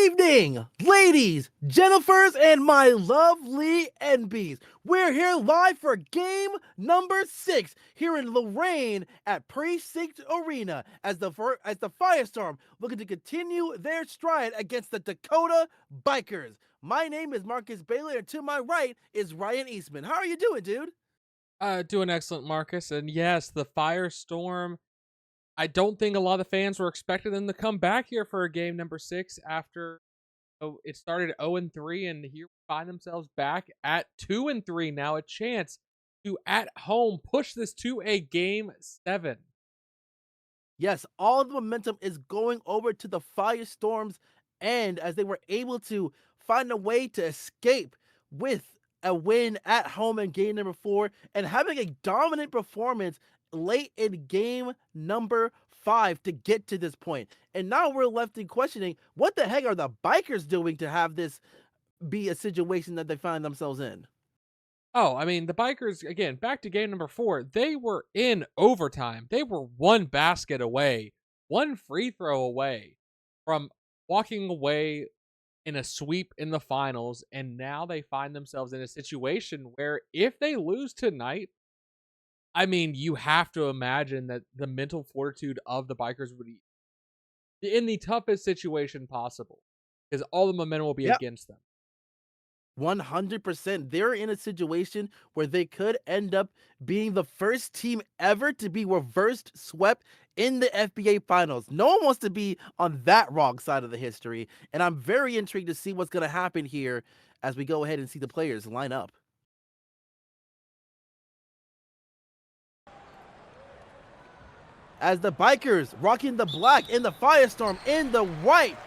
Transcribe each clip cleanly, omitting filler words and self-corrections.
evening, ladies, Jennifers, and my lovely NBs. We're here live for game number 6 here in Lorraine at Precinct Arena as the Firestorm looking to continue their stride against the Dakota Bikers. My name is Marcus Bailey, and to my right is Ryan Eastman. How are you doing, dude? Doing excellent, Marcus. And yes, the Firestorm. I don't think a lot of fans were expecting them to come back here for a game number 6 after it started 0-3, and here we find themselves back at 2-3 now. A chance to at home push this to a game 7. Yes, all the momentum is going over to the Firestorm's end as they were able to find a way to escape with a win at home in game number 4 and having a dominant performance late in game number 5 to get to this point. And now we're left in questioning, what the heck are the Bikers doing to have this be a situation that they find themselves in? Oh, I mean, the Bikers, again, back to game number 4, they were in overtime. They were one basket away, one free throw away from walking away in a sweep in the finals, and now they find themselves in a situation where if they lose tonight, I mean, you have to imagine that the mental fortitude of the Bikers would be in the toughest situation possible because all the momentum will be against them. 100%. They're in a situation where they could end up being the first team ever to be reversed swept in the FBA Finals. No one wants to be on that wrong side of the history, and I'm very intrigued to see what's going to happen here as we go ahead and see the players line up. As the Bikers rocking the black and the Firestorm in the white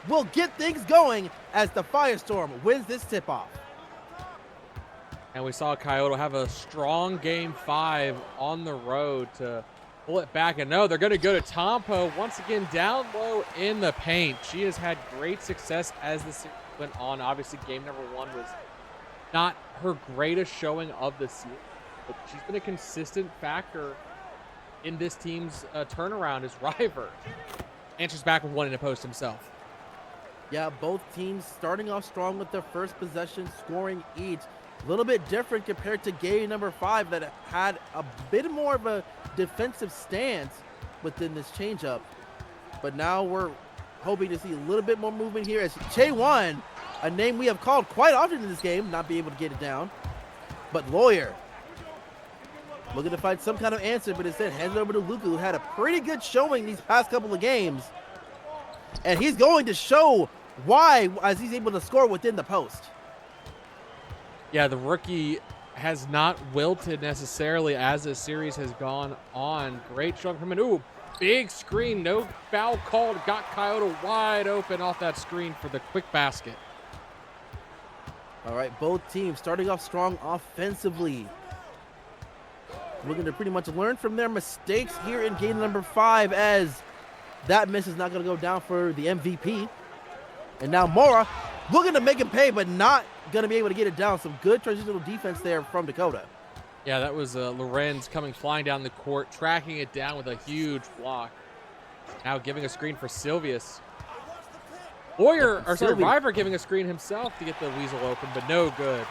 will get things going as the Firestorm wins this tip-off. And we saw Kyoto have a strong game 5 on the road to pull it back. And no, they're going to go to Tompo once again down low in the paint. She has had great success as the series went on. Obviously, game number 1 was not her greatest showing of the series, but she's been a consistent factor in this team's turnaround as River. And she's back with one in the post himself. Yeah, both teams starting off strong with their first possession, scoring each. A little bit different compared to game number 5 that had a bit more of a defensive stance within this changeup. But now we're hoping to see a little bit more movement here as Chaewon, a name we have called quite often in this game, not be able to get it down. But Lawyer looking to find some kind of answer, but instead hands it over to Luka, who had a pretty good showing these past couple of games. And he's going to show why as he's able to score within the post. Yeah, the rookie has not wilted necessarily as this series has gone on. Great shot from him. Ooh, big screen. No foul called. Got Kyoto wide open off that screen for the quick basket. All right, both teams starting off strong offensively. Looking to pretty much learn from their mistakes here in game number 5 as that miss is not going to go down for the MVP. And now Mora looking to make him pay, but not going to be able to get it down. Some good transitional defense there from Dakota. Yeah, that was Lorenz coming flying down the court, tracking it down with a huge block. Now giving a screen for Silvius. River giving a screen himself to get the weasel open, but no good.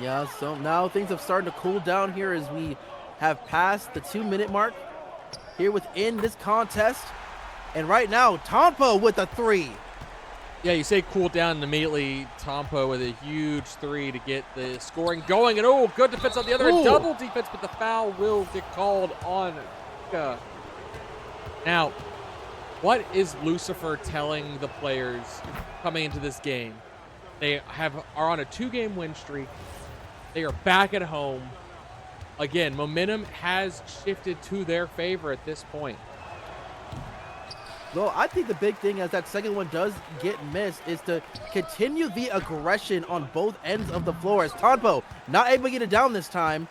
Yeah, so now things have started to cool down here as we have passed the 2-minute mark here within this contest. And right now, Tompo with a 3. Yeah, you say cool down, and immediately Tompo with a huge 3 to get the scoring going. And oh, good defense on the other end. Double defense, but the foul will get called on Luka. Now, what is Lucifer telling the players coming into this game? They are on a 2-game win streak. They are back at home. Again, momentum has shifted to their favor at this point. Well, I think the big thing as that second one does get missed is to continue the aggression on both ends of the floor as Tompo not able to get it down this time.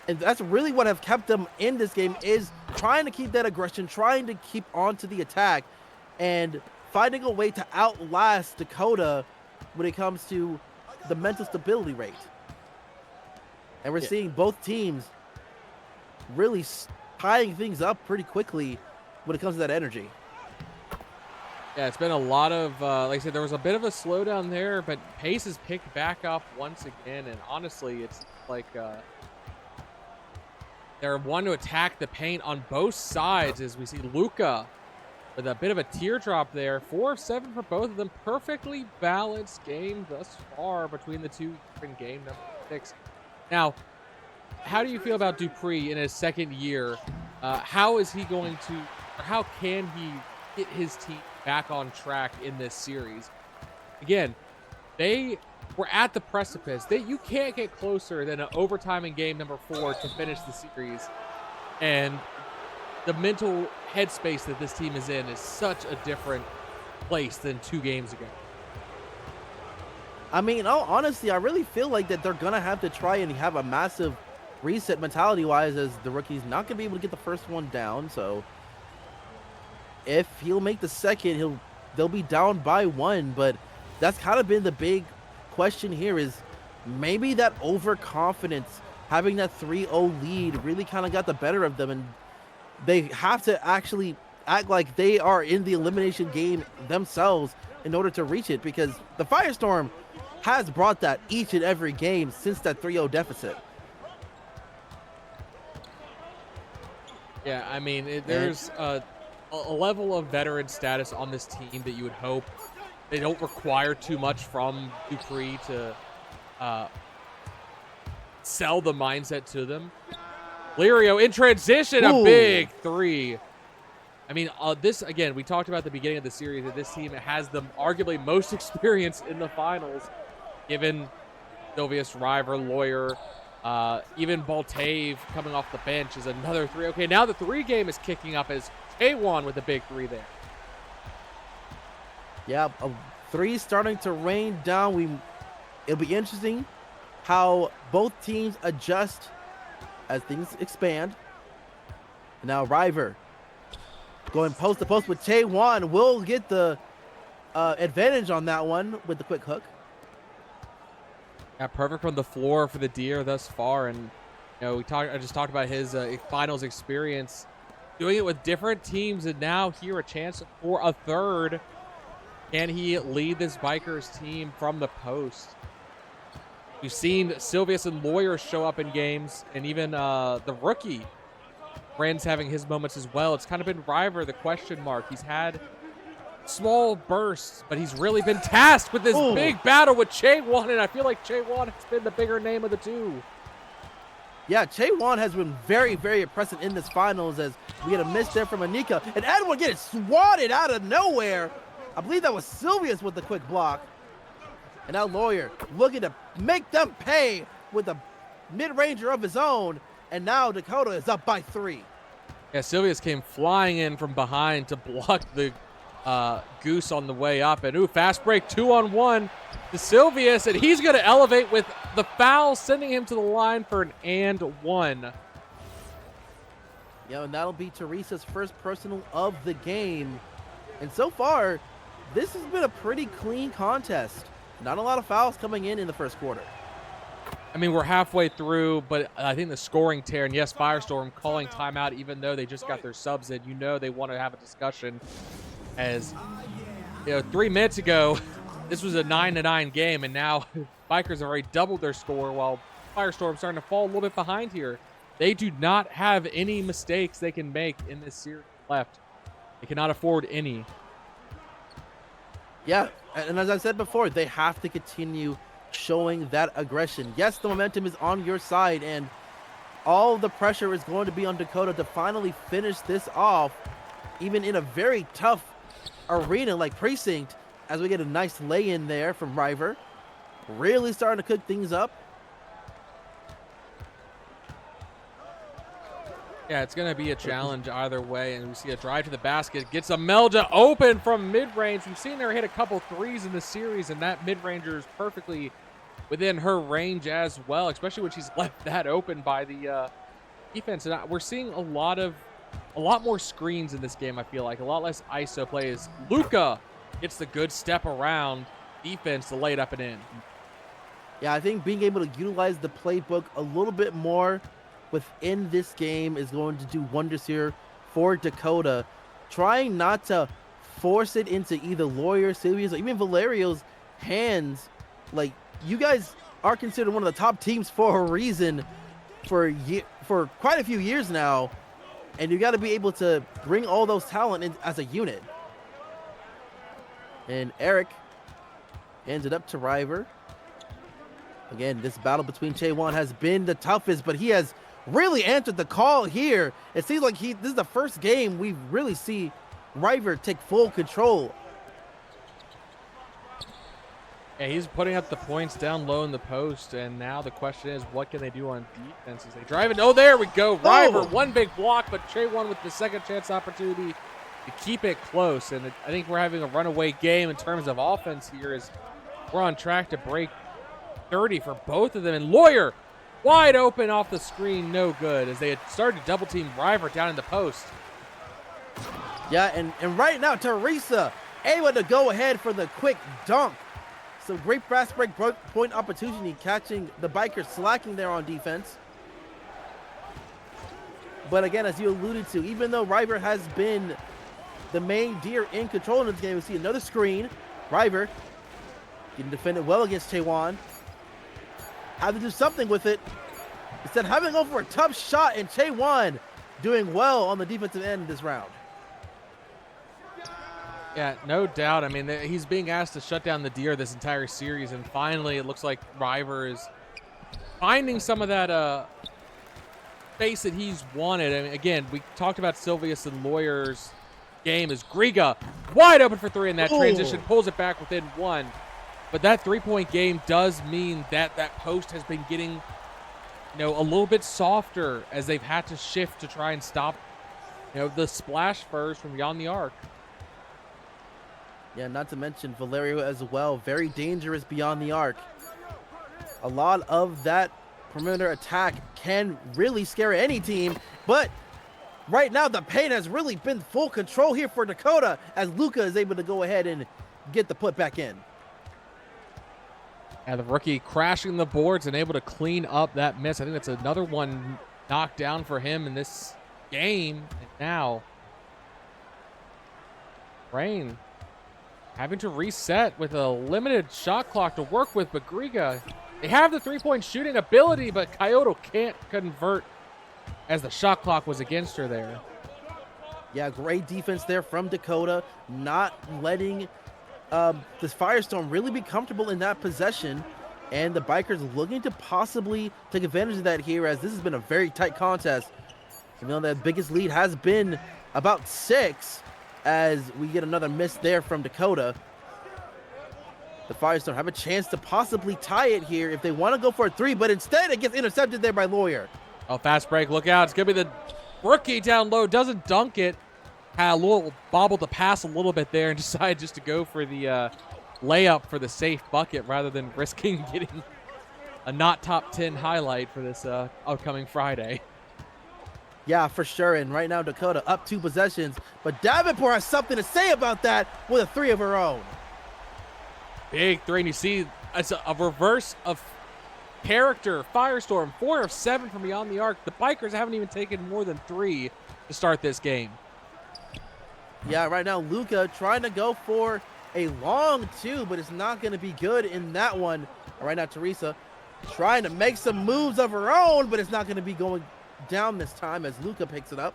And that's really what have kept them in this game, is trying to keep that aggression, trying to keep on to the attack, and finding a way to outlast Dakota when it comes to the mental stability rate. And we're seeing both teams really tying things up pretty quickly when it comes to that energy. Yeah, it's been a lot of, like I said, there was a bit of a slowdown there, but pace has picked back up once again. And honestly, it's like they're wanting to attack the paint on both sides as we see Luka with a bit of a teardrop there. 4 of 7 for both of them. Perfectly balanced game thus far between the two in game number 6. Now, how do you feel about Dupree in his second year? How is he going to, or how can he get his team back on track in this series? Again, they were at the precipice. You can't get closer than an overtime in game number 4 to finish the series. And the mental headspace that this team is in is such a different place than 2 games ago. I mean, oh, honestly, I really feel like that they're going to have to try and have a massive reset mentality-wise, as the rookie's not going to be able to get the first one down. So if he'll make the second, they'll be down by 1. But that's kind of been the big question here, is maybe that overconfidence, having that 3-0 lead really kind of got the better of them, and they have to actually act like they are in the elimination game themselves in order to reach it, because the Firestorm has brought that each and every game since that 3-0 deficit. Yeah, I mean, there's a level of veteran status on this team that you would hope they don't require too much from Dupree to sell the mindset to them. Lirio in transition, a big 3. I mean, this, again, we talked about at the beginning of the series that this team has the arguably most experience in the finals, given Silvius, River, Lawyer, even Baltave coming off the bench is another 3. Okay, now the 3 game is kicking up as K1 with a big 3 there. Yeah, a 3 starting to rain down. It'll be interesting how both teams adjust as things expand. Now River going post to post with Taewon will get the advantage on that one with the quick hook. Yeah, perfect from the floor for the Deer thus far. And you know, I just talked about his finals experience, doing it with different teams, and now here a chance for a third. Can he lead this Bikers team from the post? We've seen Silvius and Lawyer show up in games, and even the rookie, Brand's having his moments as well. It's kind of been River, the question mark. He's had small bursts, but he's really been tasked with this big battle with Chaewon, and I feel like Chaewon has been the bigger name of the 2. Yeah, Chaewon has been very, very impressive in this finals, as we get a miss there from Anika, and Edward getting swatted out of nowhere. I believe that was Silvius with the quick block. And now Lawyer looking to make them pay with a mid-ranger of his own. And now Dakota is up by 3. Yeah, Silvius came flying in from behind to block the Goose on the way up. And fast break 2-on-1 to Silvius. And he's going to elevate with the foul, sending him to the line for an and 1. Yeah, and that'll be Teresa's first personal of the game. And so far, this has been a pretty clean contest. Not a lot of fouls coming in the first quarter. I mean, we're halfway through, but I think the scoring tear, and yes, Firestorm calling timeout even though they just got their subs in. You know they want to have a discussion, as, you know, 3 minutes ago, this was a 9-9 game, and now Bikers have already doubled their score, while Firestorm's starting to fall a little bit behind here. They do not have any mistakes they can make in this series left. They cannot afford any. Yeah, and as I said before, they have to continue showing that aggression. Yes, the momentum is on your side, and all the pressure is going to be on Dakota to finally finish this off, even in a very tough arena like Precinct, as we get a nice lay-in there from River. Really starting to cook things up. Yeah, it's going to be a challenge either way, and we see a drive to the basket. Gets Imelda open from mid-range. We've seen her hit a couple 3s in the series, and that mid-ranger is perfectly within her range as well, especially when she's left that open by the defense. And we're seeing a lot more screens in this game, I feel like. A lot less ISO plays. Luka gets the good step around defense to lay it up and in. Yeah, I think being able to utilize the playbook a little bit more within this game is going to do wonders here for Dakota. Trying not to force it into either Lawyer, Silvia's, or even Valerio's hands. Like, you guys are considered one of the top teams for a reason for quite a few years now, and you got to be able to bring all those talent in as a unit. And Eric hands it up to River. Again, this battle between Chaewon has been the toughest, but he has really answered the call here. It seems like this is the first game we really see River take full control. Yeah, he's putting up the points down low in the post, and now the question is, what can they do on defense as they drive it? Oh, there we go. River, one big block, but Chaewon with the second chance opportunity to keep it close. And I think we're having a runaway game in terms of offense here, as we're on track to break 30 for both of them. And Lawyer wide open off the screen, no good, as they had started to double team River down in the post. Yeah, and right now Teresa able to go ahead for the quick dunk. So great fast break point opportunity, catching the Bikers slacking there on defense. But again, as you alluded to, even though River has been the main deer in control in this game, we see another screen. River getting defended well against Chaewon. Had to do something with it. Instead, having to go for a tough shot, and Chaewon doing well on the defensive end this round. Yeah, no doubt. I mean, he's being asked to shut down the deer this entire series, and finally it looks like River is finding some of that space that he's wanted. I mean, again, we talked about Silvius and Lawyer's game as Griga wide open for three, and that transition pulls it back within one. But that three-point game does mean that that post has been getting, a little bit softer as they've had to shift to try and stop, the splash first from beyond the arc. Yeah, not to mention Valerio as well. Very dangerous beyond the arc. A lot of that perimeter attack can really scare any team, but right now the paint has really been full control here for Dakota, as Luka is able to go ahead and get the put back in. And the rookie crashing the boards and able to clean up that miss. I think that's another one knocked down for him in this game. And now, Rain having to reset with a limited shot clock to work with, but Griga, they have the three-point shooting ability, but Kyoto can't convert as the shot clock was against her there. Yeah, great defense there from Dakota, not letting this Firestorm really be comfortable in that possession, and the Bikers looking to possibly take advantage of that here, as this has been a very tight contest. The biggest lead has been about 6, as we get another miss there from Dakota. The Firestorm have a chance to possibly tie it here if they want to go for a 3, but instead it gets intercepted there by Lawyer. Oh, fast break, look out. It's going to be the rookie down low, doesn't dunk it. Had a little bobbled the pass a little bit there and decided just to go for the layup for the safe bucket rather than risking getting a not top 10 highlight for this upcoming Friday. Yeah, for sure. And right now Dakota up 2 possessions, but Davenport has something to say about that with a 3 of her own. Big 3, and you see it's a reverse of character. Firestorm 4 of 7 from beyond the arc. The Bikers haven't even taken more than 3 to start this game. Yeah, right now Luka trying to go for a long 2, but it's not going to be good in that one. Right now Teresa trying to make some moves of her own, but it's not going to be going down this time as Luka picks it up.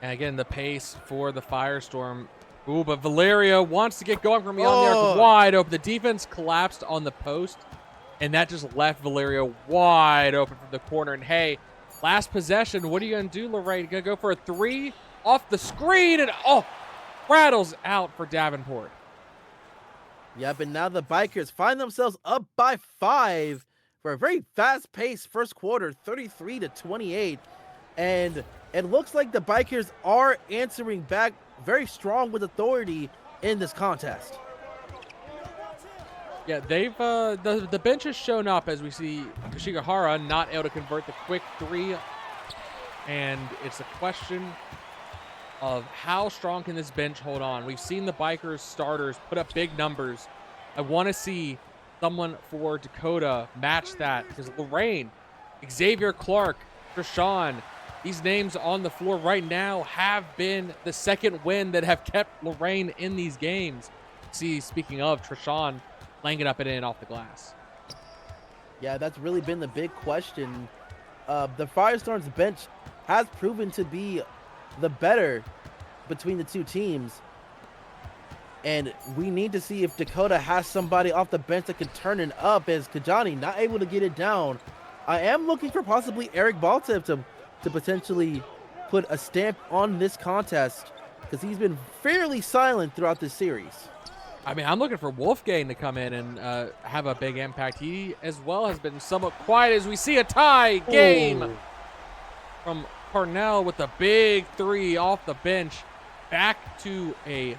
And again, the pace for the Firestorm. Ooh, but Valerio wants to get going from beyond the arc, wide open. The defense collapsed on the post, and that just left Valerio wide open from the corner. And hey, last possession, what are you going to do, Lorraine? Going to go for a 3 off the screen, and rattles out for Davenport. Yeah, but now the Bikers find themselves up by 5 for a very fast-paced first quarter, 33-28. And it looks like the Bikers are answering back very strong with authority in this contest. Yeah, they've the bench has shown up as we see Kashigahara not able to convert the quick 3. And it's a question of how strong can this bench hold on. We've seen the Bikers starters put up big numbers. I want to see someone for Dakota match that, because Lorraine, Xavier Clark, Krishan, these names on the floor right now have been the second win that have kept Lorraine in these games. See, speaking of, Trishawn laying it up and in off the glass. Yeah, that's really been the big question. The Firestorm's bench has proven to be the better between the two teams. And we need to see if Dakota has somebody off the bench that can turn it up, as Kajani not able to get it down. I am looking for possibly Eric Baltip to potentially put a stamp on this contest, because he's been fairly silent throughout this series. I mean, I'm looking for Wolfgang to come in and have a big impact. He, as well, has been somewhat quiet as we see a tie game. Ooh. From Parnell with a big three off the bench. Back to a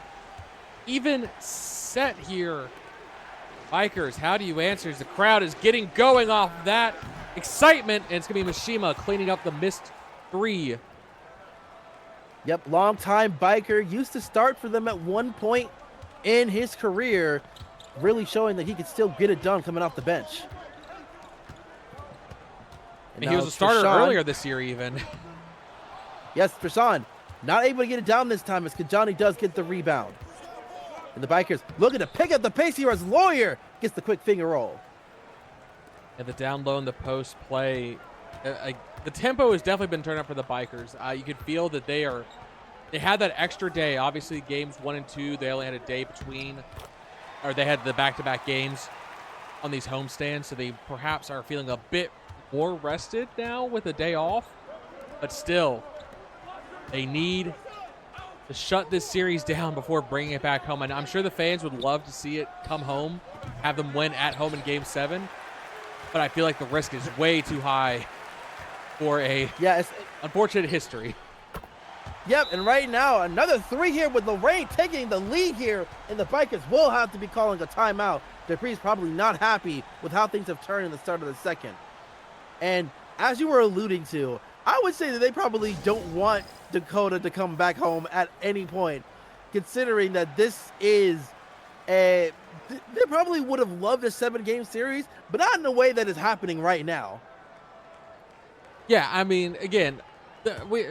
even set here. Bikers, how do you answer? The crowd is getting going off that excitement, and it's going to be Mishima cleaning up the missed three. Yep, long-time biker, used to start for them at one point in his career, really showing that he could still get it done coming off the bench. And he was a starter earlier this year even. Yes, Trishawn, not able to get it down this time as Kajani does get the rebound. And the Bikers looking to pick up the pace here as Lawyer gets the quick finger roll. And the down low in the post play, the tempo has definitely been turned up for the Bikers. You could feel that they had that extra day. Obviously, games 1 and 2, they only had a day between, or they had the back-to-back games on these homestands, so they perhaps are feeling a bit more rested now with a day off. But still, they need to shut this series down before bringing it back home. And I'm sure the fans would love to see it come home, have them win at home in Game 7. But I feel like the risk is way too high for a unfortunate history. Yep, and right now, another three here with Lorraine taking the lead here, and the Bikers will have to be calling a timeout. Dupree's probably not happy with how things have turned in the start of the second. And as you were alluding to, I would say that they probably don't want Dakota to come back home at any point, considering that this is they probably would have loved a 7-game series, but not in the way that is happening right now. Yeah, I mean, again,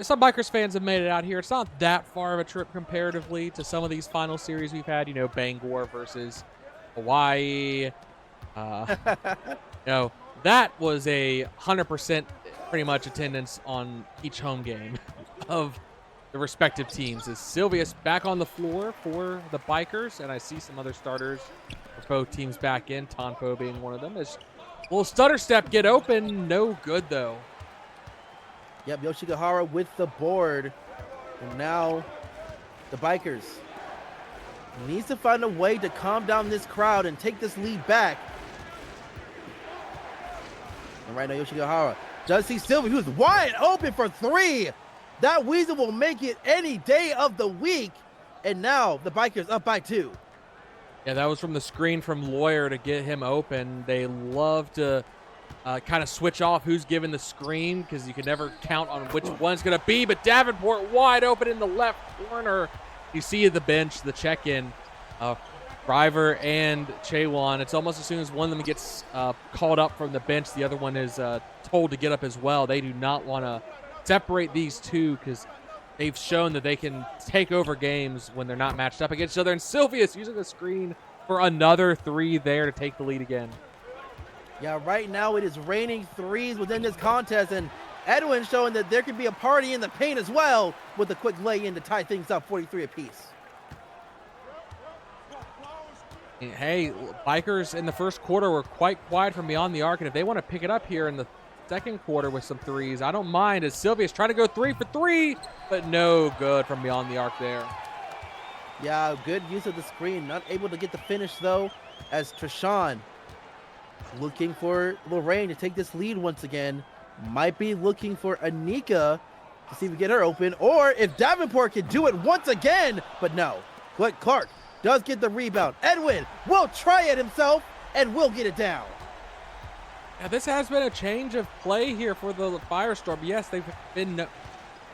some Bikers fans have made it out here. It's not that far of a trip comparatively to some of these final series we've had. You know, Bangor versus Hawaii. That was a 100% pretty much attendance on each home game of the respective teams. Is Silvius back on the floor for the Bikers, and I see some other starters for both teams back in, Tonpo being one of them. Will Stutter Step get open? No good, though. Yep, Yoshigahara with the board. And now the Bikers needs to find a way to calm down this crowd and take this lead back. And right now, Yoshigahara does see Silver, who's wide open for three. That Weasel will make it any day of the week. And now the Bikers up by 2. Yeah, that was from the screen from Lawyer to get him open. They love to kind of switch off who's giving the screen because you can never count on which one's going to be. But Davenport wide open in the left corner. You see the bench, the check-in. Driver and Chaewon. It's almost as soon as one of them gets called up from the bench, the other one is told to get up as well. They do not want to separate these two because they've shown that they can take over games when they're not matched up against each other. And Silvius using the screen for another 3 there to take the lead again. Yeah, right now it is raining threes within this contest, and Edwin showing that there could be a party in the paint as well with a quick lay-in to tie things up 43 apiece. Hey, Bikers in the first quarter were quite quiet from beyond the arc, and if they want to pick it up here in the second quarter with some threes, I don't mind, as Silvius trying to go 3 for 3, but no good from beyond the arc there. Yeah, good use of the screen. Not able to get the finish, though, as Trishawn looking for Lorraine to take this lead once again. Might be looking for Anika to see if we get her open, or if Davenport can do it once again, but no. But Clark does get the rebound. Edwin will try it himself and will get it down. Now, this has been a change of play here for the Firestorm. Yes, they've been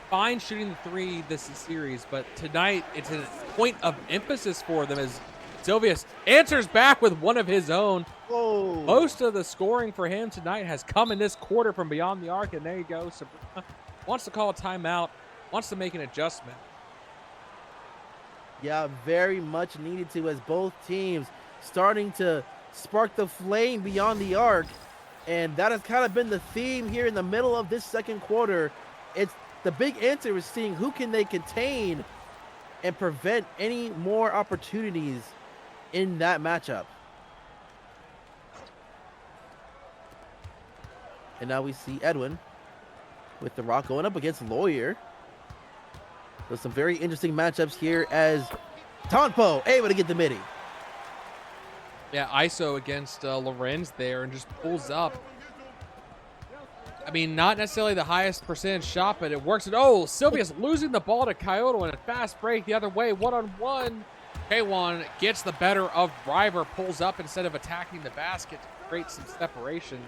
fine shooting the 3 this series, but tonight it's a point of emphasis for them as Silvius answers back with one of his own. Whoa. Most of the scoring for him tonight has come in this quarter from beyond the arc, and there you go. Sabrina wants to call a timeout, wants to make an adjustment. Yeah, very much needed to, as both teams starting to spark the flame beyond the arc. And that has kind of been the theme here in the middle of this second quarter. It's the big answer is seeing who can they contain and prevent any more opportunities in that matchup. And now we see Edwin with the rock going up against Lawyer. There's some very interesting matchups here as Tonpo able to get the midi. Yeah, ISO against Lorenz there and just pulls up. I mean, not necessarily the highest percentage shot, but it works. Oh, Sylvia's losing the ball to Kyoto in a fast break the other way. One-on-one. K1 gets the better of River, pulls up instead of attacking the basket to create some separation.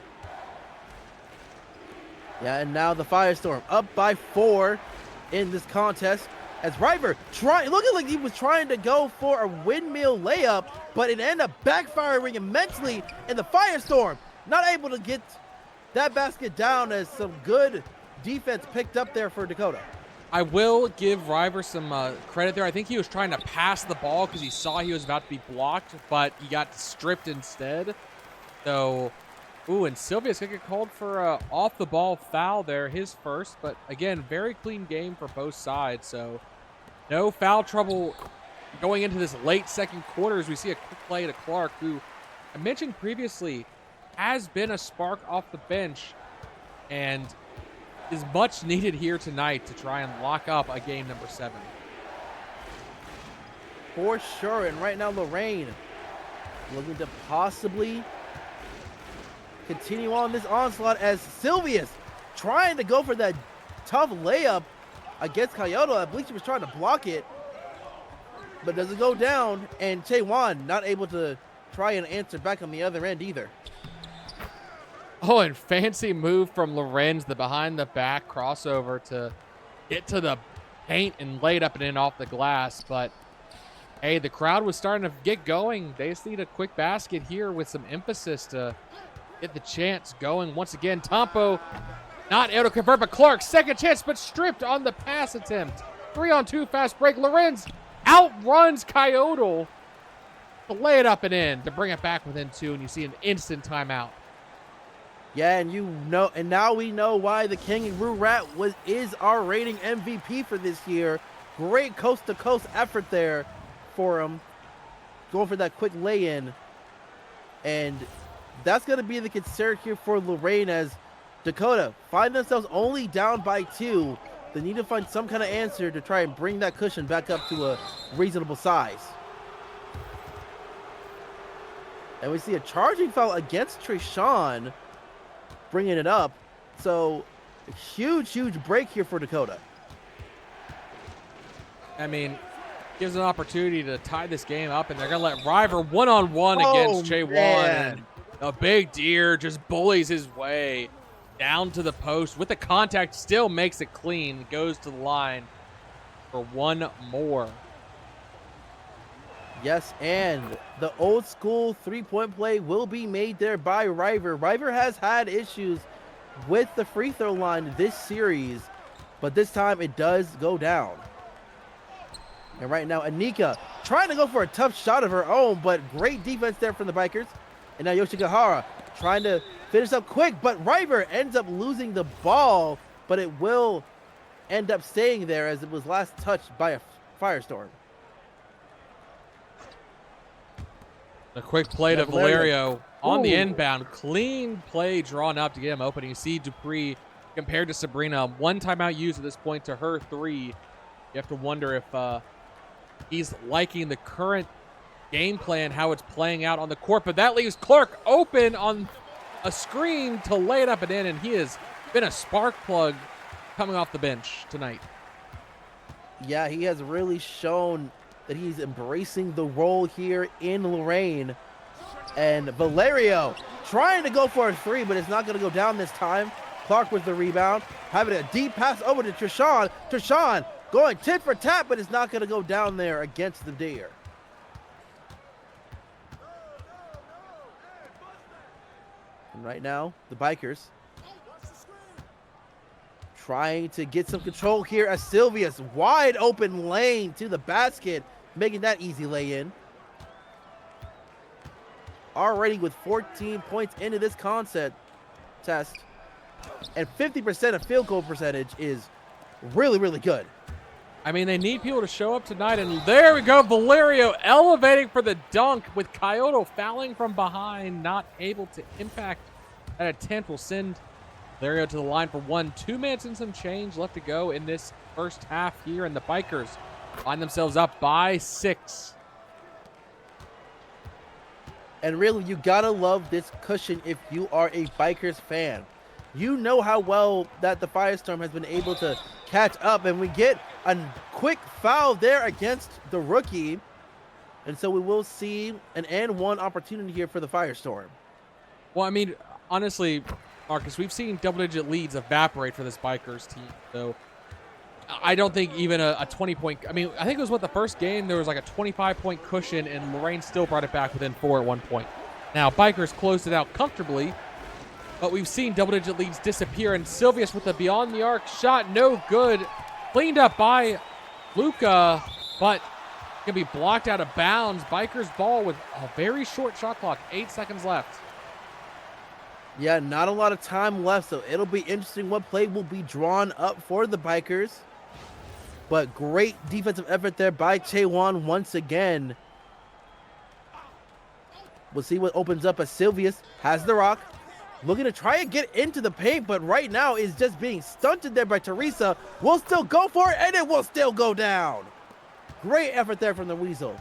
Yeah, and now the Firestorm up by 4 in this contest as River looking like he was trying to go for a windmill layup, but it ended up backfiring immensely, and the Firestorm not able to get that basket down as some good defense picked up there for Dakota. I will give River some credit there. I think he was trying to pass the ball because he saw he was about to be blocked, but he got stripped instead. So, ooh, and Sylvia's going to get called for off-the-ball foul there, his first. But, again, very clean game for both sides. So, no foul trouble going into this late second quarter as we see a quick play to Clark, who I mentioned previously has been a spark off the bench and is much needed here tonight to try and lock up a game number 7. For sure, and right now Lorraine looking to possibly continue on this onslaught as Sylvia's trying to go for that tough layup against Kyoto. I believe she was trying to block it, but doesn't go down, and Chaewon not able to try and answer back on the other end either. Oh, and fancy move from Lorenz, the behind-the-back crossover to get to the paint and lay it up and in off the glass. But, hey, the crowd was starting to get going. They just need a quick basket here with some emphasis to get the chance going. Once again, Tompo not able to convert, but Clark, second chance, but stripped on the pass attempt. 3-on-2 fast break. Lorenz outruns Kyoto to lay it up and in to bring it back within 2, and you see an instant timeout. Yeah, and now we know why the Kangaroo Rat is our rating MVP for this year. Great coast-to-coast effort there for him, going for that quick lay-in. And that's going to be the concern here for Lorraine as Dakota find themselves only down by 2. They need to find some kind of answer to try and bring that cushion back up to a reasonable size. And we see a charging foul against Trishawn, bringing it up. So huge break here for Dakota. I mean, gives an opportunity to tie this game up, and they're gonna let River one-on-one against Chaewon, and a big deer just bullies his way down to the post with the contact, still makes it clean, goes to the line for one more. Yes, and the old school three-point play will be made there by River. River has had issues with the free throw line this series, but this time it does go down. And right now, Anika trying to go for a tough shot of her own, but great defense there from the Bikers. And now Yoshikahara trying to finish up quick, but River ends up losing the ball, but it will end up staying there as it was last touched by a Firestorm. A quick play to Valerio on the inbound. Clean play drawn up to get him open. You see Dupree compared to Sabrina. 1 timeout used at this point to her 3. You have to wonder if he's liking the current game plan, how it's playing out on the court. But that leaves Clark open on a screen to lay it up and in. And he has been a spark plug coming off the bench tonight. Yeah, he has really shown that he's embracing the role here in Lorraine. And Valerio trying to go for a 3, but it's not going to go down this time. Clark with the rebound, having a deep pass over to Trishawn. Trishawn going tit for tat, but it's not going to go down there against the deer. And right now, the Bikers trying to get some control here as Sylvia's wide open lane to the basket, making that easy lay-in. Already with 14 points into this concept test, and 50% of field goal percentage is really, really good. I mean, they need people to show up tonight, and there we go. Valerio elevating for the dunk with Kyoto fouling from behind, not able to impact that attempt. Will send Valerio to the line for 2 minutes and some change left to go in this first half here, and the Bikers find themselves up by 6. And really, you gotta love this cushion if you are a Bikers fan. You know how well that the Firestorm has been able to catch up, and we get a quick foul there against the rookie. And so we will see an and one opportunity here for the Firestorm. Well, I mean, honestly, Marcus, we've seen double-digit leads evaporate for this Bikers team. So I don't think even a 20-point... I mean, I think it was the first game, there was like a 25-point cushion, and Lorraine still brought it back within 4 at one point. Now, Bikers closed it out comfortably, but we've seen double-digit leads disappear, and Silvius with a beyond-the-arc shot, no good. Cleaned up by Luca, but can be blocked out of bounds. Bikers ball with a very short shot clock, 8 seconds left. Yeah, not a lot of time left, so it'll be interesting what play will be drawn up for the Bikers. But great defensive effort there by Chaewon once again. We'll see what opens up as Silvius has the rock. Looking to try and get into the paint, but right now is just being stunted there by Teresa. Will still go for it, and it will still go down. Great effort there from the Weasel.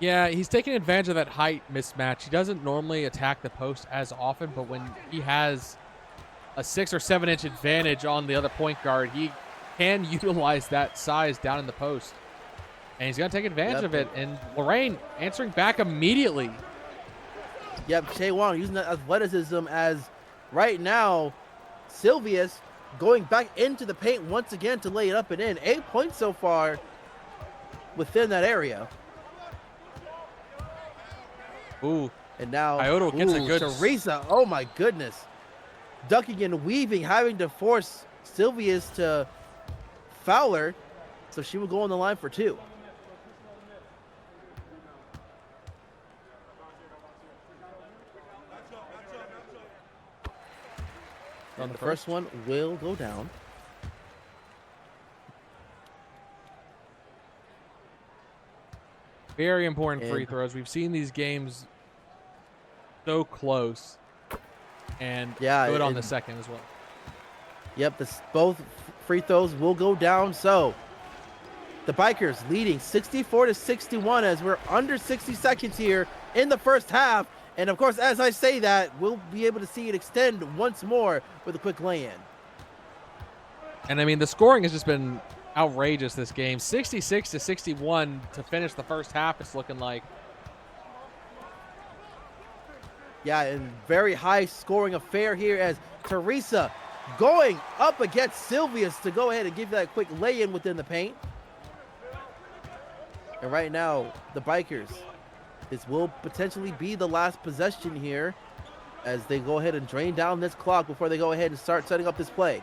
Yeah, he's taking advantage of that height mismatch. He doesn't normally attack the post as often, but when he has a 6 or 7 inch advantage on the other point guard, he can utilize that size down in the post. And he's going to take advantage of it. And Lorraine answering back immediately. Yep, Chaewon using that athleticism as right now, Silvius going back into the paint once again to lay it up and in. 8 points so far within that area. Ooh. And now Kyoto gets a good... Teresa, oh my goodness. Ducking and weaving, having to force Silvius to foul her. So she will go on the line for 2. On the first one will go down. Very important free throws. We've seen these games so close. And good on the second as well. Yep, both free throws will go down. So the Bikers leading 64-61 as we're under 60 seconds here in the first half. And of course, as I say that, we'll be able to see it extend once more with a quick lay-in. And I mean, the scoring has just been outrageous this game. 66-61 to finish the first half, it's looking like. Yeah, and very high scoring affair here as Teresa going up against Silvius to go ahead and give that quick lay-in within the paint. And right now, the Bikers, this will potentially be the last possession here as they go ahead and drain down this clock before they go ahead and start setting up this play.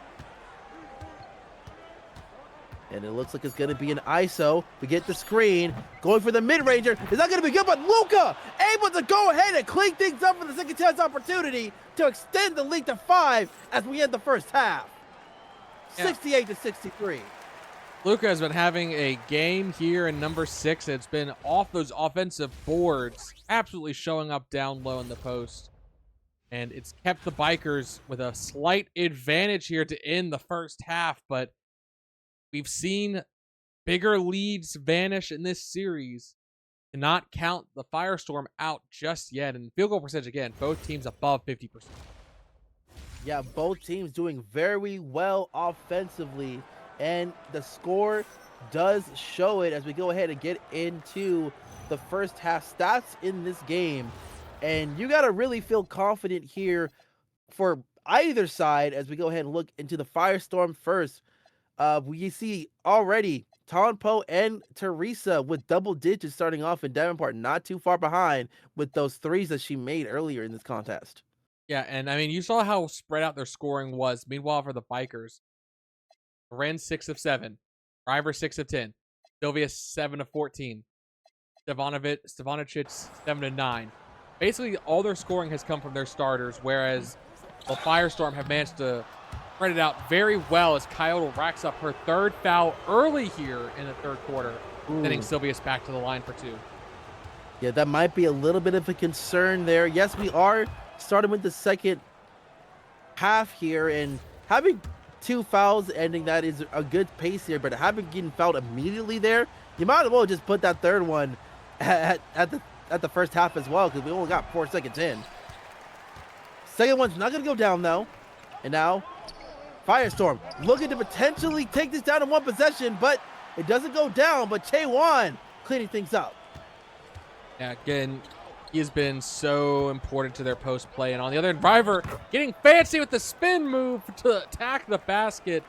And it looks like it's going to be an ISO. We get the screen. Going for the mid-ranger. Is that going to be good? But Luca able to go ahead and clean things up for the second chance opportunity to extend the lead to 5 as we end the first half. 68-63. Luca has been having a game here in number 6. It's been off those offensive boards, absolutely showing up down low in the post. And it's kept the Bikers with a slight advantage here to end the first half, but we've seen bigger leads vanish in this series. Cannot count the Firestorm out just yet. And field goal percentage, again, both teams above 50%. Yeah, both teams doing very well offensively. And the score does show it as we go ahead and get into the first half stats in this game. And you got to really feel confident here for either side as we go ahead and look into the Firestorm first. We see already Tonpo and Teresa with double digits starting off, and Davenport not too far behind with those threes that she made earlier in this contest. Yeah, and I mean, you saw how spread out their scoring was. Meanwhile, for the Bikers, Loren 6 of 7. River 6 of 10. Silvius 7 of 14. Stevanovic 7 of 9. Basically, all their scoring has come from their starters, whereas the Firestorm have managed to spread it out very well as Kyoto racks up her 3rd foul early here in the 3rd quarter, sending Silvius back to the line for 2. Yeah, that might be a little bit of a concern there. Yes, we are starting with the second half here, and having 2 fouls ending that is a good pace here, but having getting fouled immediately there, you might as well just put that 3rd one at the first half as well, because we only got 4 seconds in. Second one's not going to go down, though. And now, Firestorm looking to potentially take this down in 1 possession, but it doesn't go down, but Chaewon cleaning things up. Yeah, again, he has been so important to their post play. And on the other end, River getting fancy with the spin move to attack the basket.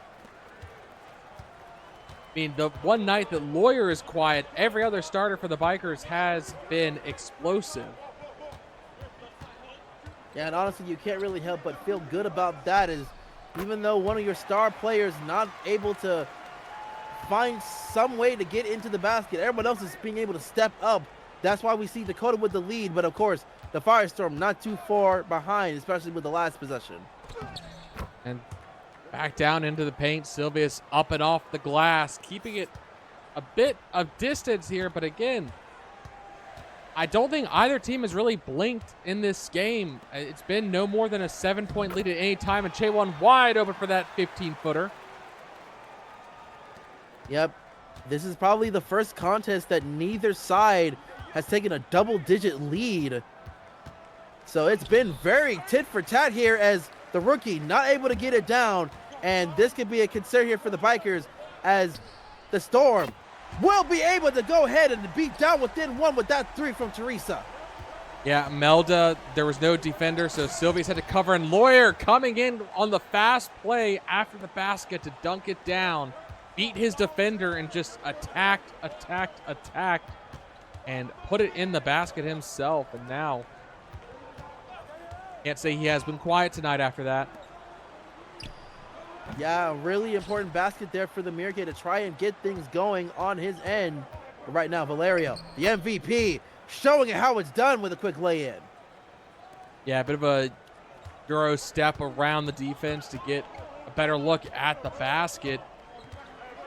I mean, the one night that Lawyer is quiet, every other starter for the Bikers has been explosive. Yeah, and honestly, you can't really help but feel good about that, is even though one of your star players not able to find some way to get into the basket, everyone else is being able to step up. That's why we see Dakota with the lead, but of course, the Firestorm not too far behind, especially with the last possession. And back down into the paint, Silvius up and off the glass, keeping it a bit of distance here, but again, I don't think either team has really blinked in this game. It's been no more than a 7-point lead at any time, and Chaewon wide open for that 15-footer. Yep, this is probably the first contest that neither side has taken a double-digit lead. So it's been very tit for tat here, as the rookie not able to get it down, and this could be a concern here for the Bikers, as the Storm will be able to go ahead and beat down within 1 with that 3 from Teresa. Yeah, Melda, there was no defender, so Silvius had to cover, and Lawyer coming in on the fast play after the basket to dunk it down, beat his defender, and just attacked, and put it in the basket himself. And now, can't say he has been quiet tonight after that. Yeah, really important basket there for the Mirke to try and get things going on his end. But right now, Valerio, the MVP, showing it how it's done with a quick lay-in. Yeah, a bit of a Euro step around the defense to get a better look at the basket.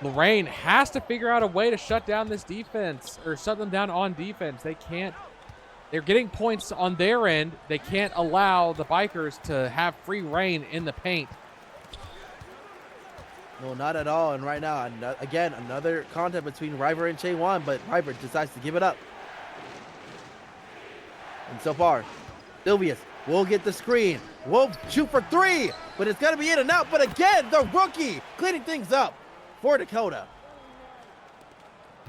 Lorraine has to figure out a way to shut down this defense, or shut them down on defense. They can't. They're getting points on their end. They can't allow the Bikers to have free reign in the paint. No, not at all. And right now, again, another contest between River and Chaewon, but River decides to give it up. And so far, Silvius will get the screen. Will shoot for 3, but it's going to be in and out. But again, the rookie cleaning things up for Dakota.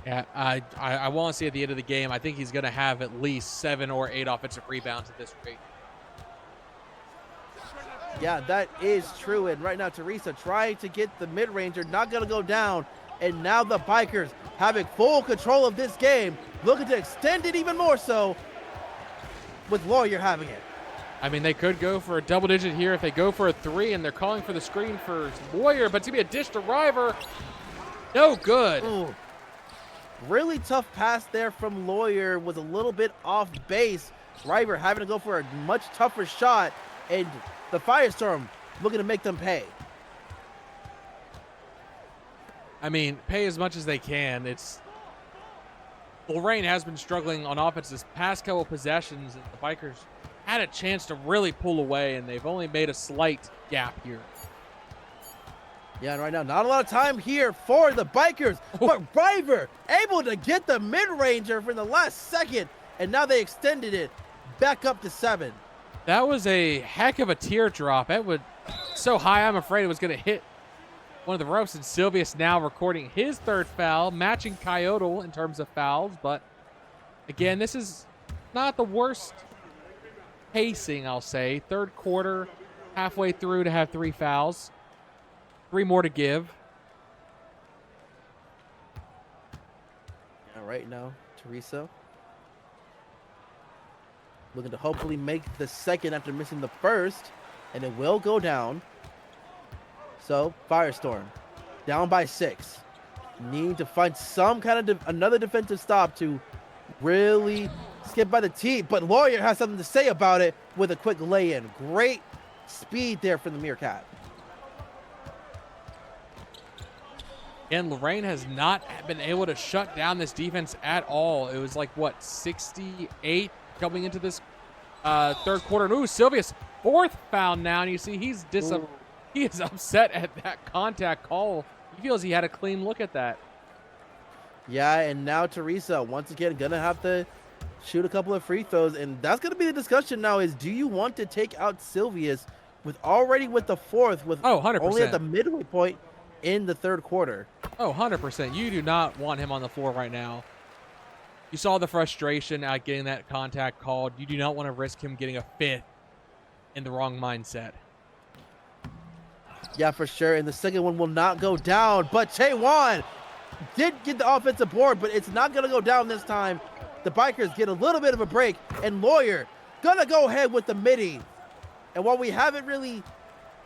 Yeah, I want to see at the end of the game, I think he's going to have at least 7 or 8 offensive rebounds at this rate. Yeah, that is true. And right now, Teresa trying to get the mid-ranger, not going to go down. And now the Bikers having full control of this game, looking to extend it even more so with Lawyer having it. I mean, they could go for a double digit here if they go for a 3, and they're calling for the screen for Lawyer, but it's going to be a dish to River. No good. Ooh. Really tough pass there from Lawyer, was a little bit off base. River having to go for a much tougher shot, and the Firestorm looking to make them pay. I mean, pay as much as they can. Lorraine has been struggling on offense this past couple possessions, and the Bikers had a chance to really pull away, and they've only made a slight gap here. Yeah, and right now, not a lot of time here for the Bikers, but River able to get the mid-ranger for the last second, and now they extended it back up to 7. That was a heck of a teardrop. It was so high, I'm afraid it was going to hit one of the ropes, and Silvius now recording his 3rd foul, matching Kyoto in terms of fouls. But again, this is not the worst pacing, I'll say. 3rd quarter, halfway through to have 3 fouls. 3 more to give. Yeah, right now, Teresa looking to hopefully make the 2nd after missing the 1st, and it will go down. So, Firestorm down by 6. Need to find some kind of another defensive stop to really skip by the team. But Lawyer has something to say about it with a quick lay-in. Great speed there from the Meerkat. And Lorraine has not been able to shut down this defense at all. It was like, what, 68 coming into this third quarter. Ooh, Silvius, 4th foul now. And you see he is upset at that contact call. He feels he had a clean look at that. Yeah, and now Teresa, once again, going to have to shoot a couple of free throws. And that's going to be the discussion now is, do you want to take out Silvius with the 4th with 100%. only at the midway point in the third quarter? Oh, 100%. You do not want him on the floor right now. You saw the frustration at getting that contact called. You do not want to risk him getting a 5th in the wrong mindset. Yeah, for sure. And the second one will not go down. But Taewon did get the offensive board, but it's not going to go down this time. The Bikers get a little bit of a break. And Lawyer going to go ahead with the midi. And while we haven't really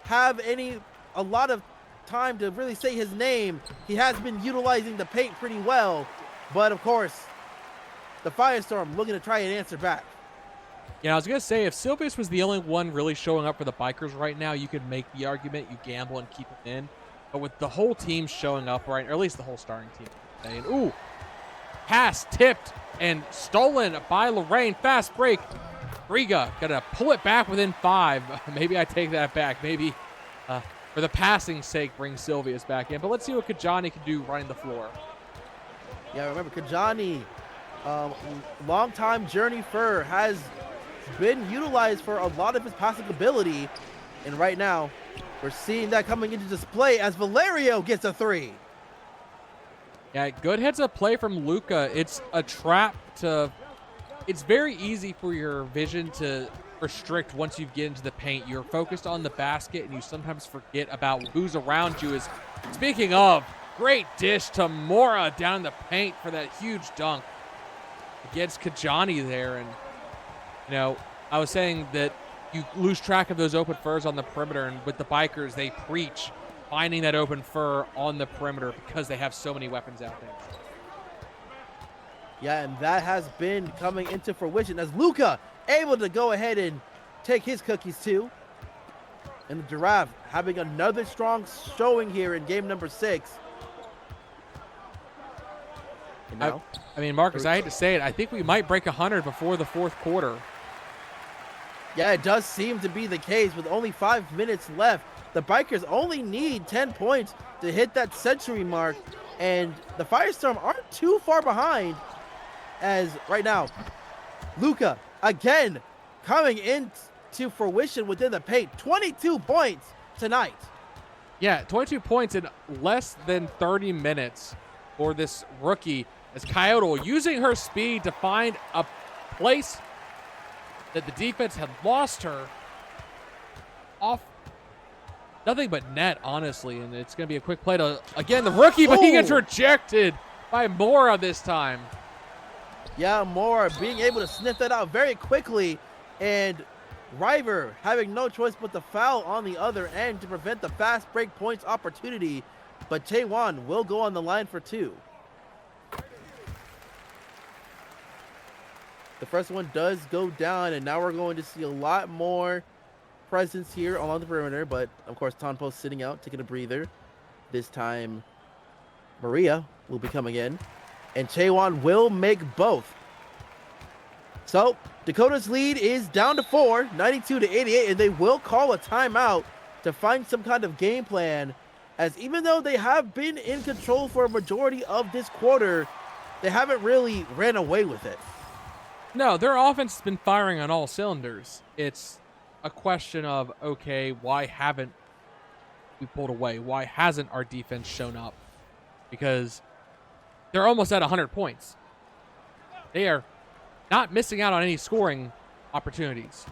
have a lot of time to really say his name, he has been utilizing the paint pretty well. But of course, the Firestorm looking to try and answer back. Yeah, I was going to say, if Silvius was the only one really showing up for the Bikers right now, you could make the argument, you gamble and keep him in. But with the whole team showing up, right, or at least the whole starting team. And ooh, pass tipped and stolen by Lorraine. Fast break. Riga got to pull it back within 5. Maybe I take that back. Maybe for the passing sake, bring Silvius back in. But let's see what Kajani can do running the floor. Yeah, remember, Kajani, long-time Journey Fur, has been utilized for a lot of his passing ability. And right now, we're seeing that coming into display as Valerio gets a 3. Yeah, good heads-up play from Luka. It's a trap to... It's very easy for your vision to restrict once you get into the paint. You're focused on the basket, and you sometimes forget about who's around you. Speaking of, great dish to Mora down in the paint for that huge dunk against Kajani there. And, you know, I was saying that you lose track of those open furs on the perimeter, and with the Bikers, they preach finding that open fur on the perimeter because they have so many weapons out there. Yeah, and that has been coming into fruition as Luka able to go ahead and take his cookies too. And the Giraffe having another strong showing here in game number 6. And now, I mean, Marcus, I hate to say it, I think we might break 100 before the 4th quarter. Yeah, it does seem to be the case with only 5 minutes left. The Bikers only need 10 points to hit that century mark, and the Firestorm aren't too far behind. As right now, Luka again coming into fruition within the paint. 22 points tonight. Yeah, 22 points in less than 30 minutes for this rookie. As Kyoto using her speed to find a place that the defense had lost her off nothing but net, honestly. And it's going to be a quick play to, again, the rookie, but he gets rejected by Mora this time. Yeah, Mora being able to sniff that out very quickly, and River having no choice but to foul on the other end to prevent the fast break points opportunity. But Taewon will go on the line for 2. The first one does go down, and now we're going to see a lot more presence here along the perimeter. But of course, Tonpo sitting out, taking a breather. This time, Maria will be coming in, and Taewon will make both. So Dakota's lead is down to 4, 92-88, and they will call a timeout to find some kind of game plan. As even though they have been in control for a majority of this quarter, they haven't really ran away with it. No, their offense has been firing on all cylinders. It's a question of, okay, why haven't we pulled away? Why hasn't our defense shown up? Because they're almost at 100 points. They are not missing out on any scoring opportunities.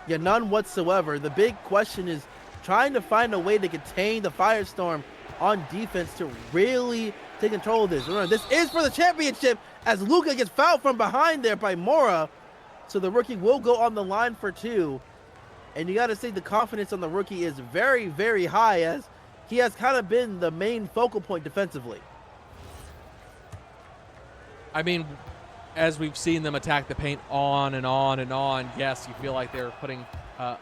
Yeah, none whatsoever. The big question is trying to find a way to contain the Firestorm on defense to really take control of this. Remember, this is for the championship as Luka gets fouled from behind there by Mora. So the rookie will go on the line for 2. And you got to say the confidence on the rookie is very, very high as he has kind of been the main focal point defensively. I mean, as we've seen them attack the paint on and on and on, yes, you feel like they're putting a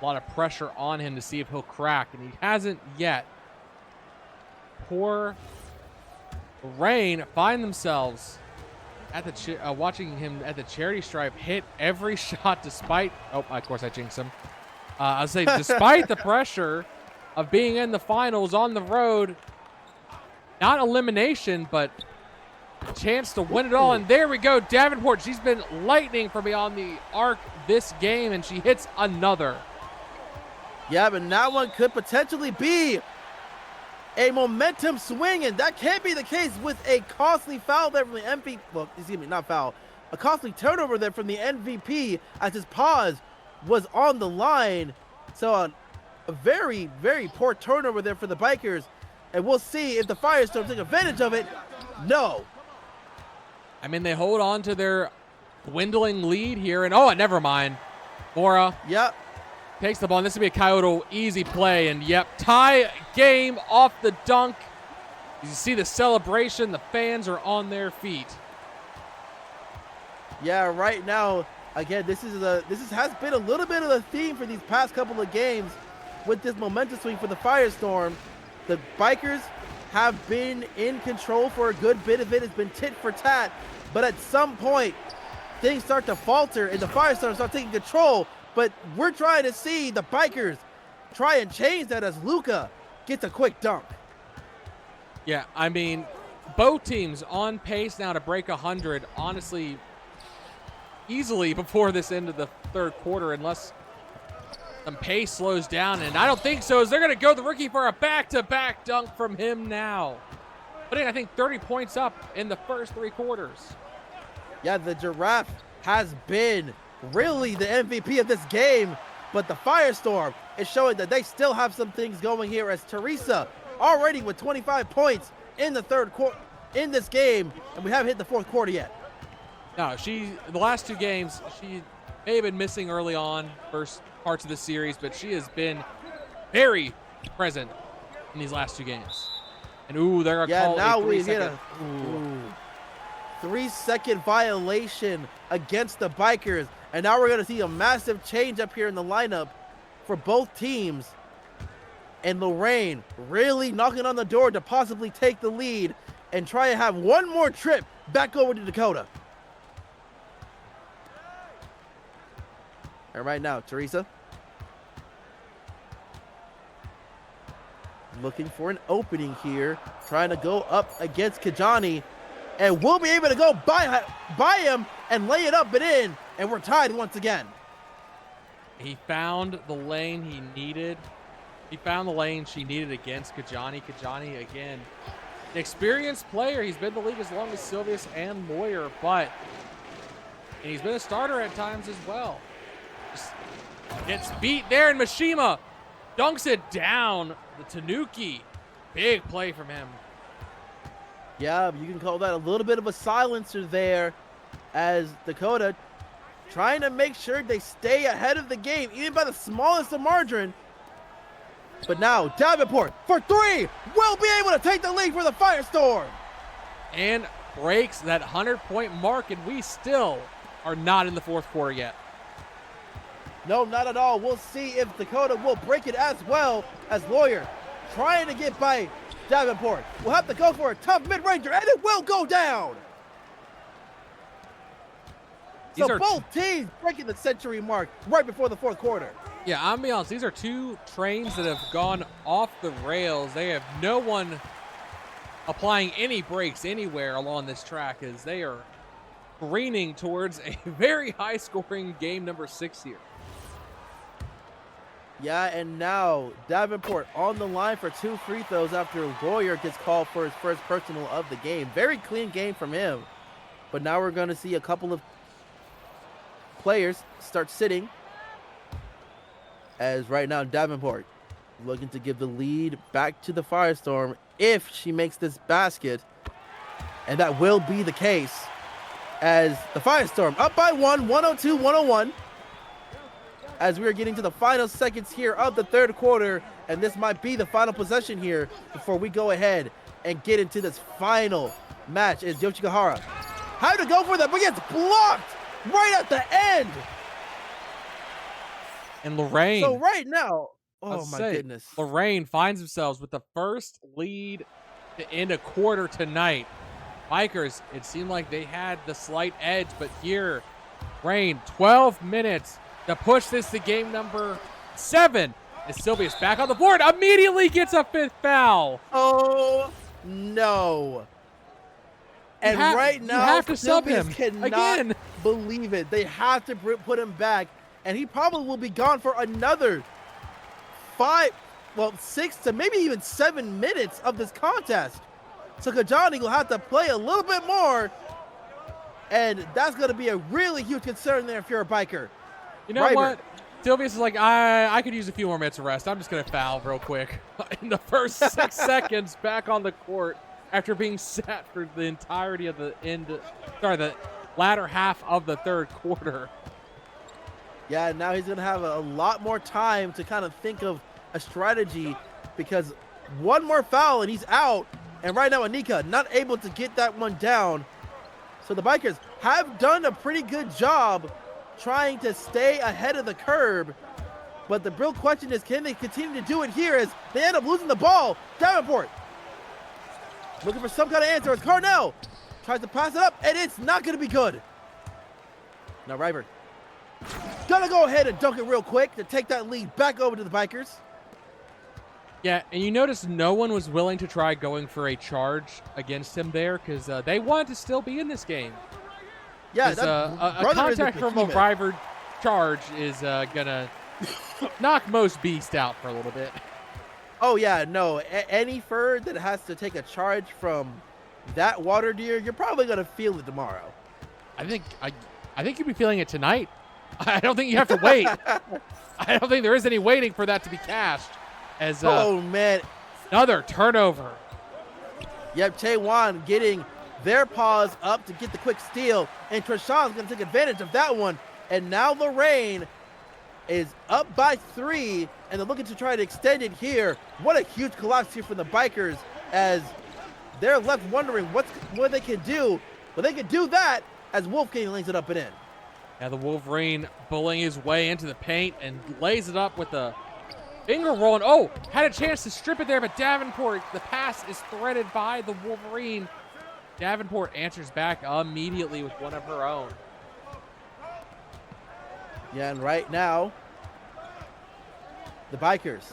lot of pressure on him to see if he'll crack, and he hasn't yet. Poor Rain find themselves at the watching him at the charity stripe hit every shot despite. Oh, of course I jinxed him. I was saying despite the pressure of being in the finals on the road, not elimination, but a chance to win it all. And there we go, Davenport. She's been lightning from beyond the arc this game, and she hits another. Yeah, but that one could potentially be a momentum swing, and that can't be the case with a costly foul there from the MVP. Well, excuse me, not foul. A costly turnover there from the MVP as his pause was on the line. So a very, very poor turnover there for the Bikers, and we'll see if the Firestorm take advantage of it. No. I mean, they hold on to their dwindling lead here, and never mind. Mora. Yep. Takes the ball, and this will be a Kyoto easy play, and yep, tie game off the dunk. You see the celebration, the fans are on their feet. Yeah, right now, again, this has been a little bit of a theme for these past couple of games with this momentum swing for the Firestorm. The Bikers have been in control for a good bit of it. It's been tit for tat, but at some point, things start to falter, and the Firestorm start taking control. But we're trying to see the Bikers try and change that as Luka gets a quick dunk. Yeah, I mean, both teams on pace now to break 100, honestly, easily before this end of the third quarter, unless some pace slows down. And I don't think so, as they're going to go the rookie for a back-to-back dunk from him now. Putting, I think, 30 points up in the first 3 quarters. Yeah, the Giraffe has been really the MVP of this game, but the Firestorm is showing that they still have some things going here, as Teresa already with 25 points in the third quarter in this game, and we haven't hit the fourth quarter yet. No, the last 2 games, she may have been missing early on, first parts of the series, but she has been very present in these last 2 games. And they're gonna call now a we hit 3-second. 3-second violation against the Bikers. And now we're going to see a massive change up here in the lineup for both teams. And Lorraine really knocking on the door to possibly take the lead and try and have one more trip back over to Dakota. And right now, Teresa looking for an opening here, trying to go up against Kajani, and we'll be able to go by him and lay it up and in, and we're tied once again. He found the lane he needed. He found the lane she needed against Kajani. Kajani, again, an experienced player. He's been in the league as long as Silvius and Lawyer, and he's been a starter at times as well. Just gets beat there, and Mishima dunks it down. The Tanuki, big play from him. Yeah, you can call that a little bit of a silencer there, as Dakota trying to make sure they stay ahead of the game, even by the smallest of margin. But now Davenport for 3 will be able to take the lead for the Firestorm. And breaks that 100-point mark, and we still are not in the fourth quarter yet. No, not at all. We'll see if Dakota will break it as well, as Lawyer trying to get by Davenport. We'll have to go for a tough mid-ranger, and it will go down. So both teams breaking the century mark right before the fourth quarter. Yeah, I'll be honest. These are 2 trains that have gone off the rails. They have no one applying any brakes anywhere along this track, as they are careening towards a very high-scoring game number 6 here. Yeah, and now Davenport on the line for 2 free throws after Lawyer gets called for his first personal of the game. Very clean game from him. But now we're going to see a couple of players start sitting, as right now Davenport looking to give the lead back to the Firestorm if she makes this basket. And that will be the case, as the Firestorm up by 1, 102-101. as we are getting to the final seconds here of the third quarter, and this might be the final possession here before we go ahead and get into this final match. Is Yoshikahara how to go for that, but gets blocked right at the end. And Lorraine. So right now, oh my goodness. Lorraine finds themselves with the first lead to end a quarter tonight. Bikers, it seemed like they had the slight edge, but here, Lorraine, 12 minutes to push this to game number 7. And Sylvia's back on the board, immediately gets a 5th foul. Oh no. And right now, you have to sub him cannot again. Believe it. They have to put him back, and he probably will be gone for another 6 to maybe even 7 minutes of this contest. So Kajani will have to play a little bit more, and that's going to be a really huge concern there if you're a biker. You know what? Sylvius is like, I could use a few more minutes of rest. I'm just going to foul real quick in the first 6 seconds back on the court after being sat for the entirety of the latter half of the third quarter. Yeah, now he's going to have a lot more time to kind of think of a strategy, because one more foul and he's out. And right now, Anika not able to get that one down. So the Bikers have done a pretty good job trying to stay ahead of the curve. But the real question is, can they continue to do it here as they end up losing the ball? Davenport looking for some kind of answer as Carnell tries to pass it up, and it's not going to be good. Now Ryberg gonna go ahead and dunk it real quick to take that lead back over to the Bikers. Yeah, and you notice no one was willing to try going for a charge against him there, because they wanted to still be in this game. Yeah, a contact from a rival charge is gonna knock most beast out for a little bit. Oh yeah, no. Any fur that has to take a charge from that water deer, you're probably gonna feel it tomorrow. I think you'll be feeling it tonight. I don't think you have to wait. I don't think there is any waiting for that to be cashed. As oh man, another turnover. Yep, Taewon getting their paws up to get the quick steal, and Trishan's gonna take advantage of that one. And now Lorraine is up by 3, and they're looking to try to extend it here. What a huge collapse here from the Bikers, as they're left wondering what they can do. But they can do that as Wolfgang lays it up and in. Yeah, the Wolverine bullying his way into the paint and lays it up with a finger roll. And oh, had a chance to strip it there, but Davenport, the pass is threaded by the Wolverine. Davenport answers back immediately with one of her own. Yeah, and right now, the Bikers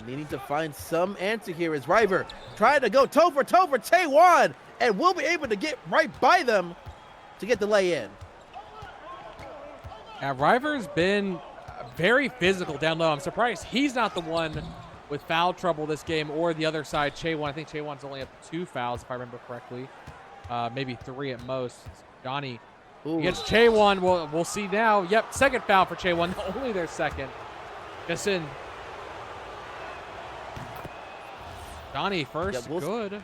needing to find some answer here as River trying to go toe for Taewon, and will be able to get right by them to get the lay in. Yeah, River's been very physical down low. I'm surprised he's not the one with foul trouble this game, or the other side, Chaewon. I think Chaewon's only up 2 fouls, if I remember correctly. Maybe 3 at most. Johnny against Chaewon. We'll see now. Yep, second foul for Chaewon. Only their second. Just in. Johnny first. Yeah, good.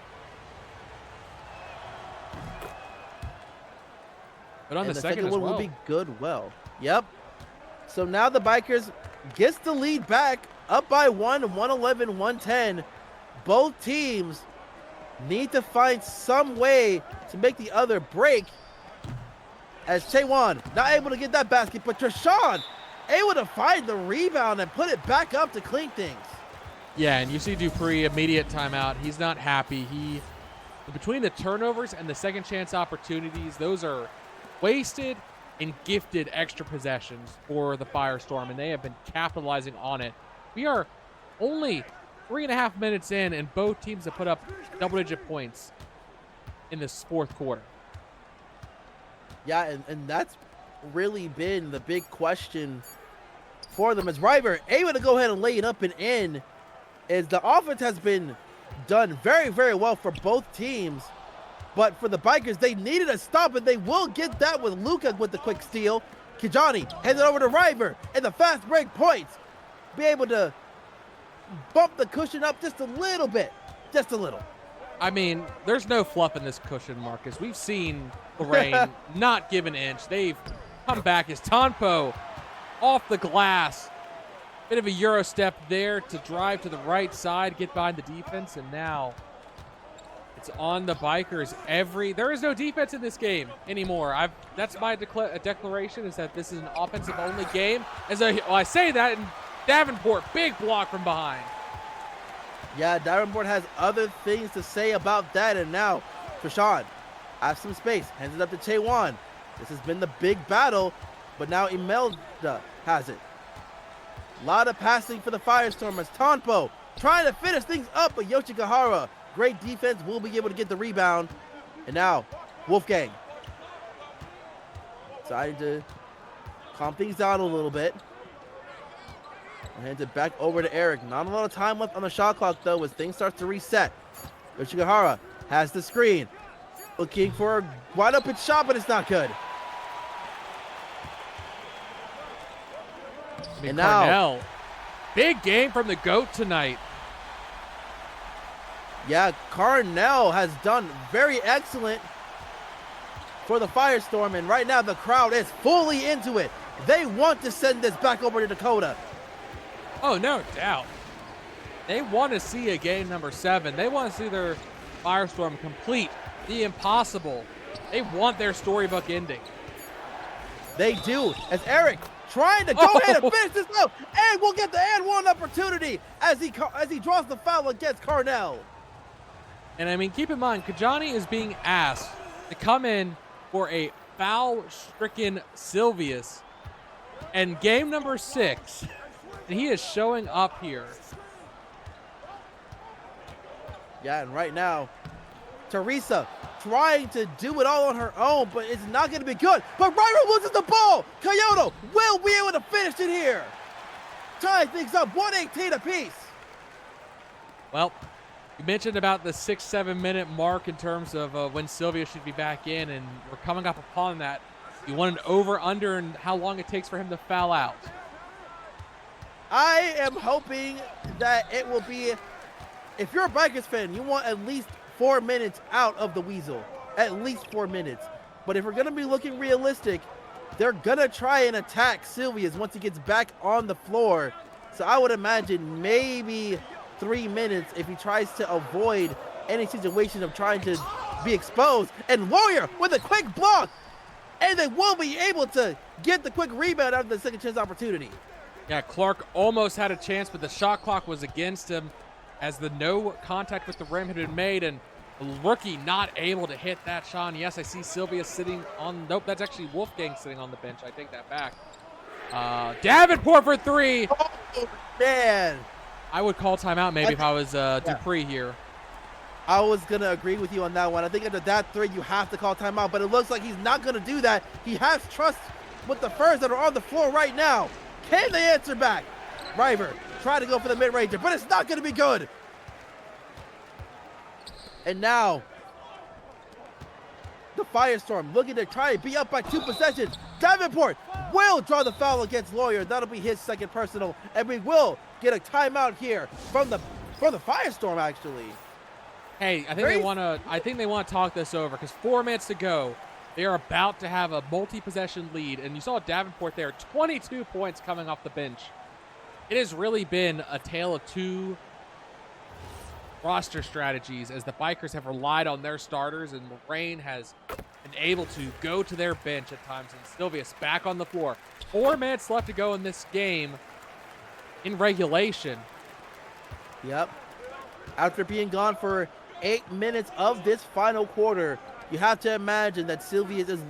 But on and the second one as well. will be good. Yep. So now the Bikers gets the lead back, up by 1, 111, 110. Both teams need to find some way to make the other break, as Chaewon not able to get that basket, but Trishan able to find the rebound and put it back up to clean things. Yeah, and you see Dupree, immediate timeout. He's not happy. Between the turnovers and the second chance opportunities, those are wasted and gifted extra possessions for the Firestorm, and they have been capitalizing on it. We are only 3.5 minutes in, and both teams have put up double-digit points in this fourth quarter. Yeah, and that's really been the big question for them, as River able to go ahead and lay it up and in, as the offense has been done very, very well for both teams. But for the Bikers, they needed a stop, and they will get that with Luka with the quick steal. Kijani hands it over to River, and the fast break points. Be able to bump the cushion up just a little bit. Just a little. I mean, there's no fluff in this cushion, Marcus. We've seen Lorraine not give an inch. They've come back as Tonpo off the glass. Bit of a Euro step there to drive to the right side, get behind the defense, and now it's on the Bikers. There is no defense in this game anymore. That's my declaration, is that this is an offensive-only game. I say that, and Davenport, big block from behind. Yeah, Davenport has other things to say about that, and now Krishan has some space, hands it up to Taewon. This has been the big battle, but now Imelda has it. A lot of passing for the Firestormers. Tonpo trying to finish things up, but Yoshikahara, great defense, will be able to get the rebound. And now, Wolfgang trying to calm things down a little bit. And hands it back over to Eric. Not a lot of time left on the shot clock, though, as things start to reset. Yoshikahara has the screen. Looking for a wide open shot, but it's not good. And now, Carnell, big game from the GOAT tonight. Yeah, Carnell has done very excellent for the Firestorm, and right now the crowd is fully into it. They want to send this back over to Dakota. Oh, no doubt. They want to see a game number 7. They want to see their Firestorm complete the impossible. They want their storybook ending. They do, as Eric trying to go ahead and finish this out, and we'll get the and one opportunity as he draws the foul against Carnell. And I mean, keep in mind, Kajani is being asked to come in for a foul-stricken Silvius and game number 6, and he is showing up here. Yeah, and right now, Teresa trying to do it all on her own, but it's not going to be good. But Ryder loses the ball. Kyoto will be able to finish it here. Tying things up, 118 apiece. Well, you mentioned about the 6-7 minute mark in terms of when Sylvia should be back in, and we're coming up upon that. You want an over-under and how long it takes for him to foul out? I am hoping that it will be, if you're a Bikers fan, you want at least 4 minutes out of the Weasel. At least 4 minutes. But if we're going to be looking realistic, they're going to try and attack Sylvia's once he gets back on the floor. So I would imagine maybe 3 minutes if he tries to avoid any situation of trying to be exposed. And Warrior with a quick block. And they will be able to get the quick rebound after the second chance opportunity. Yeah, Clark almost had a chance, but the shot clock was against him as the no contact with the rim had been made, and the rookie not able to hit that shot. And yes, I see Sylvia sitting on, nope, that's actually Wolfgang sitting on the bench. I take that back. Davenport for 3. Oh, man. I would call timeout maybe if I was Dupree here. I was going to agree with you on that one. I think after that 3, you have to call timeout, but it looks like he's not going to do that. He has trust with the Furs that are on the floor right now. Can they answer back? River try to go for the mid-ranger, but it's not going to be good. And now, the Firestorm looking to try and be up by 2 possessions. Davenport will draw the foul against Lawyer. That'll be his second personal, and we will get a timeout here from the Firestorm, actually. Hey, I think they want to talk this over because 4 minutes to go. They are about to have a multi-possession lead, and you saw Davenport there, 22 points coming off the bench. It has really been a tale of 2 roster strategies as the Bikers have relied on their starters, and Lorraine has been able to go to their bench at times, and Sylvius back on the floor. 4 minutes left to go in this game in regulation. Yep. After being gone for 8 minutes of this final quarter, you have to imagine that Sylvius is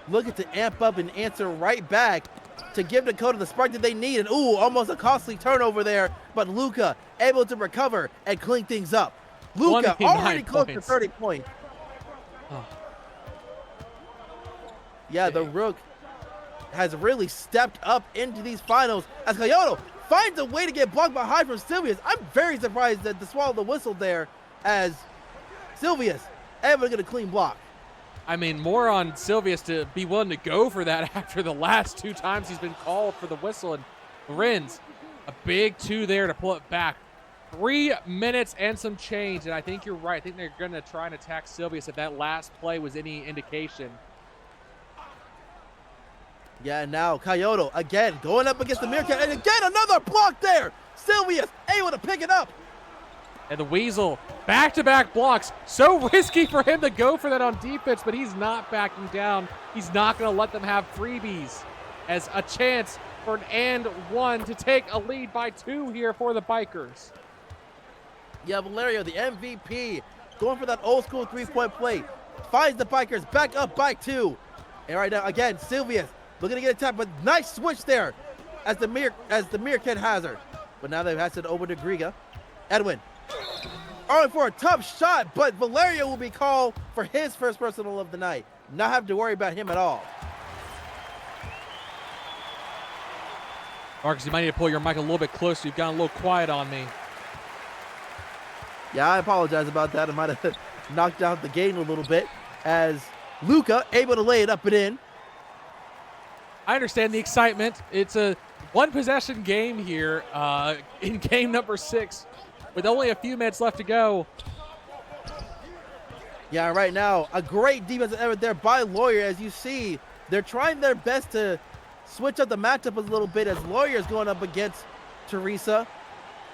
looking to amp up and answer right back to give Dakota the spark that they need. And ooh, almost a costly turnover there, but Luka able to recover and clean things up. Luka already close to 30 points. Oh. Yeah, the Rook has really stepped up into these finals as Kyoto finds a way to get blocked behind from Sylvius. I'm very surprised that to swallow the whistle there as Sylvius able to get a clean block. I mean, more on Sylvius to be willing to go for that after the last 2 times he's been called for the whistle. And Lorenz, a big 2 there to pull it back. 3 minutes and some change, and I think you're right. I think they're going to try and attack Sylvius if that last play was any indication. Yeah, now Kyoto again going up against the Meerkat, and again another block there. Sylvia's able to pick it up. And the Weasel, back-to-back blocks. So risky for him to go for that on defense, but he's not backing down. He's not going to let them have freebies. As a chance for an and one to take a lead by 2 here for the Bikers. Yeah, Valerio, the MVP, going for that old school 3-point play. Finds the Bikers back up by 2. And right now, again, Sylvia's looking to get a tap, but nice switch there as the Meerkat has her. But now they've passed it over to Griga. Edwin, going for a tough shot, but Valerio will be called for his first personal of the night. Not have to worry about him at all. Marcus, you might need to pull your mic a little bit closer. You've gotten a little quiet on me. Yeah, I apologize about that. I might have knocked out the game a little bit as Luca able to lay it up and in. I understand the excitement. It's a one-possession game here in game number 6 with only a few minutes left to go. Yeah, right now, a great defensive effort there by Lawyer. As you see, they're trying their best to switch up the matchup a little bit as Lawyer's going up against Teresa.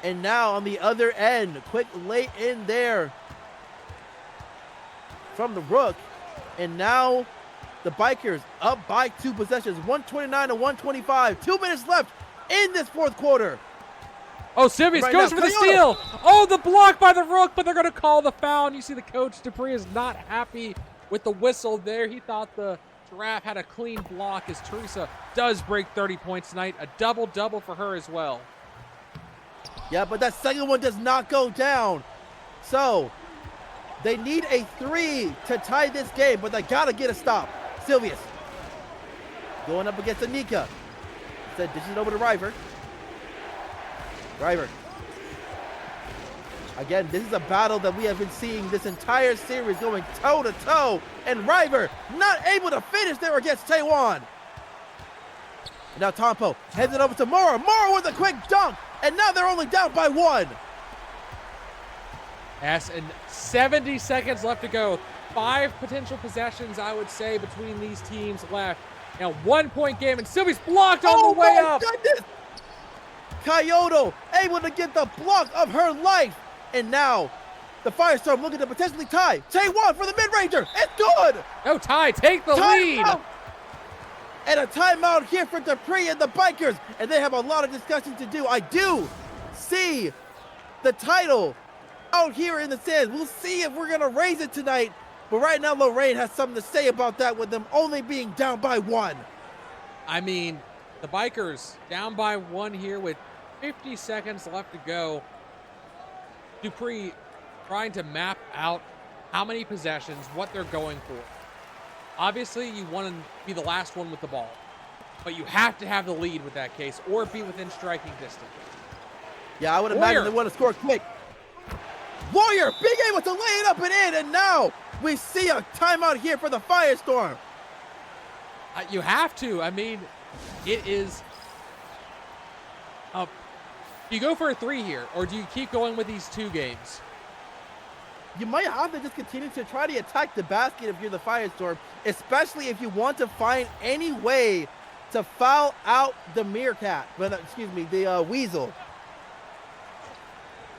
And now on the other end, quick late in there from the Rook. And now the Bikers up by 2 possessions, 129 to 125. 2 minutes left in this 4th quarter. Oh, Sylvius Right goes now, for the Kyoto. steal. Oh, the block by the Rook, but they're going to call the foul. And you see the coach, Dupree, is not happy with the whistle there. He thought the Giraffe had a clean block as Teresa does break 30 points tonight. A double-double for her as well. Yeah, but that second one does not go down. So they need a 3 to tie this game, but they got to get a stop. Sylvius going up against Anika. Said dishes it over to River. River. Again, this is a battle that we have been seeing this entire series, going toe-to-toe. And River not able to finish there against Taiwan. And now Tompo heads it over to Mora. Mora with a quick dunk. And now they're only down by 1. Yes, and 70 seconds left to go. 5 potential possessions, I would say, between these teams left. Now, 1-point game, and Sylvie's blocked on the way up. Oh, my goodness! Kyoto able to get the block of her life. And now, the Firestorm looking to potentially tie. Taiwan for the mid-ranger. It's good! No tie, take the lead. Timeout! And a timeout here for Dupree and the Bikers. And they have a lot of discussion to do. I do see the title out here in the stands. We'll see if we're going to raise it tonight. But right now, Lorraine has something to say about that with them only being down by 1. I mean, the Bikers down by 1 here with 50 seconds left to go. Dupree trying to map out how many possessions, what they're going for. Obviously, you want to be the last one with the ball, but you have to have the lead with that case or be within striking distance. Yeah, I would imagine they want to score quick. Warrior being able to lay it up and in, and now we see a timeout here for the Firestorm. You have to. I mean, it is. Do you go for a 3 here, or do you keep going with these 2 games? You might have to just continue to try to attack the basket if you're the Firestorm, especially if you want to find any way to foul out the Meerkat. But excuse me, the Weasel.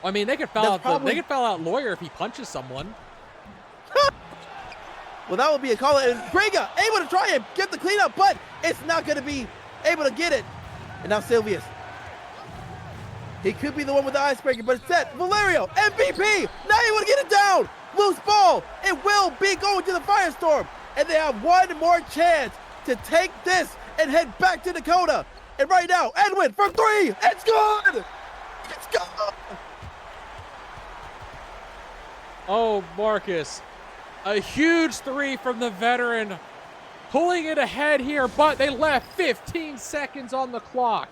I mean, they could foul out they could foul out Lawyer if he punches someone. Well, that would be a call. And Grega able to try and get the cleanup, but it's not going to be able to get it. And now Sylvius. He could be the one with the icebreaker, but it's set. Valerio, MVP, now able to get it down. Loose ball. It will be going to the Firestorm. And they have one more chance to take this and head back to Dakota. And right now, Edwin from 3. It's good. It's good. Oh, Marcus. A huge 3 from the veteran. Pulling it ahead here, but they left 15 seconds on the clock.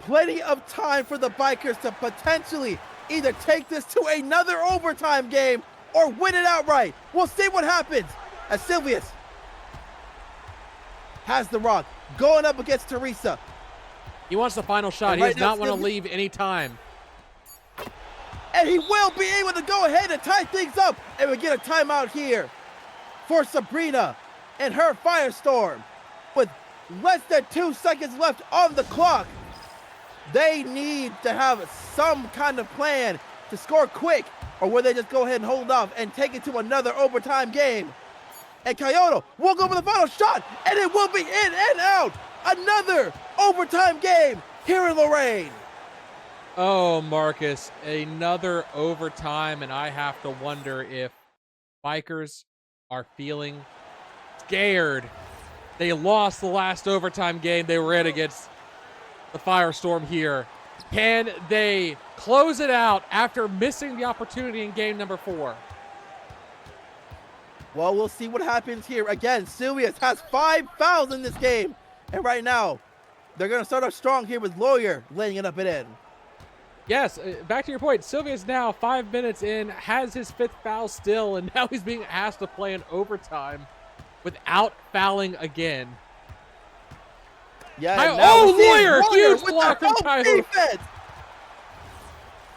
Plenty of time for the Bikers to potentially either take this to another overtime game or win it outright. We'll see what happens as Sylvius has the rock going up against Teresa. He wants the final shot. He does not want to leave any time. And he will be able to go ahead and tie things up. And we get a timeout here for Sabrina and her Firestorm with less than 2 seconds left on the clock. They need to have some kind of plan to score quick, or will they just go ahead and hold off and take it to another overtime game? And Kyoto will go for the final shot, and it will be in and out. Another overtime game here in Lorraine. Oh, Marcus, another overtime, and I have to wonder if Bikers are feeling scared. They lost the last overtime game they were in against the Firestorm here. Can they close it out after missing the opportunity in game number 4? Well, we'll see what happens here. Again, Silvius has 5 fouls in this game. And right now, they're going to start off strong here with Lawyer laying it up and in. Yes, back to your point. Silvius now 5 minutes in, has his 5th foul still, and now he's being asked to play in overtime without fouling again. Yeah, Lawyer! Huge block on Coyote. Defense.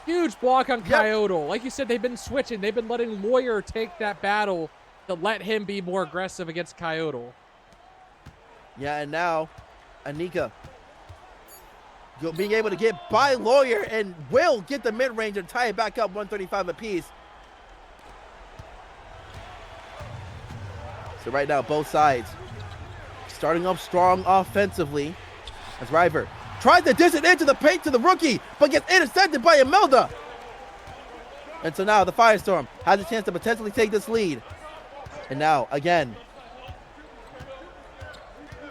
Huge block on Coyote. Like you said, they've been switching. They've been letting Lawyer take that battle to let him be more aggressive against Coyote. Yeah, and now Anika being able to get by Lawyer and will get the mid-range and tie it back up 135 apiece. So right now, both sides starting up strong offensively as River tries to dish it into the paint to the rookie, but gets intercepted by Imelda. And so now the Firestorm has a chance to potentially take this lead. And now, again,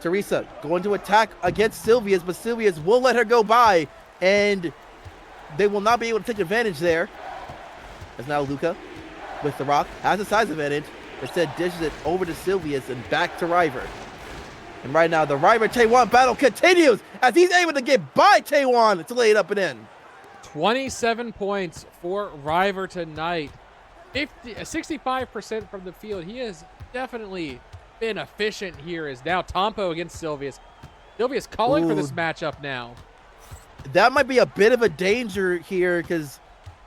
Teresa going to attack against Silvius, but Silvius will let her go by, and they will not be able to take advantage there. As now Luca with the rock has a size advantage. Instead dishes it over to Silvius and back to River. And right now the River-Taewon battle continues as he's able to get by Taewon to lay it up and in. 27 points for River tonight. 65% from the field. He has definitely been efficient here. Is now Tompo against Silvius. Silvius calling for this matchup now. That might be a bit of a danger here because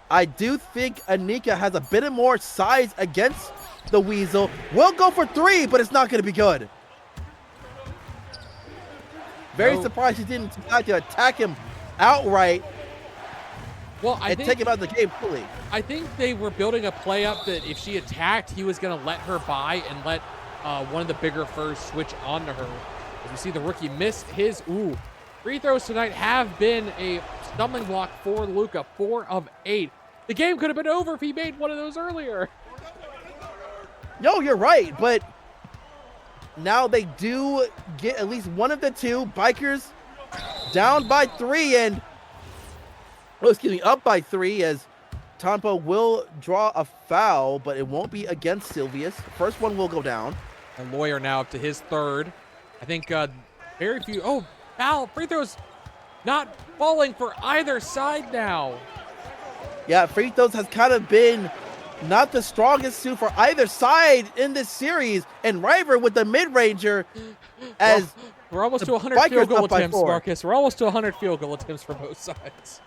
I do think Anika has a bit of more size against the Weasel. Will go for 3, but it's not going to be good. Very surprised he didn't decide to attack him outright. Well, I think, take him out of the game fully. I think they were building a play up that if she attacked, he was going to let her by and let one of the bigger furs switch onto her. As you see the rookie miss his, free throws tonight have been a stumbling block for Luca, 4 of 8. The game could have been over if he made one of those earlier. No, you're right, but now they do get at least one of the two. Bikers down by 3 and, up by 3 as Tompo will draw a foul, but it won't be against Silvius. The first one will go down. And Lawyer now up to his 3rd. I think very few, foul, free throws not falling for either side now. Yeah, free throws has kind of been not the strongest suit for either side in this series. And River with the mid-ranger as we're almost to 100 field goal attempts, Marcus. We're almost to 100 field goal attempts for both sides.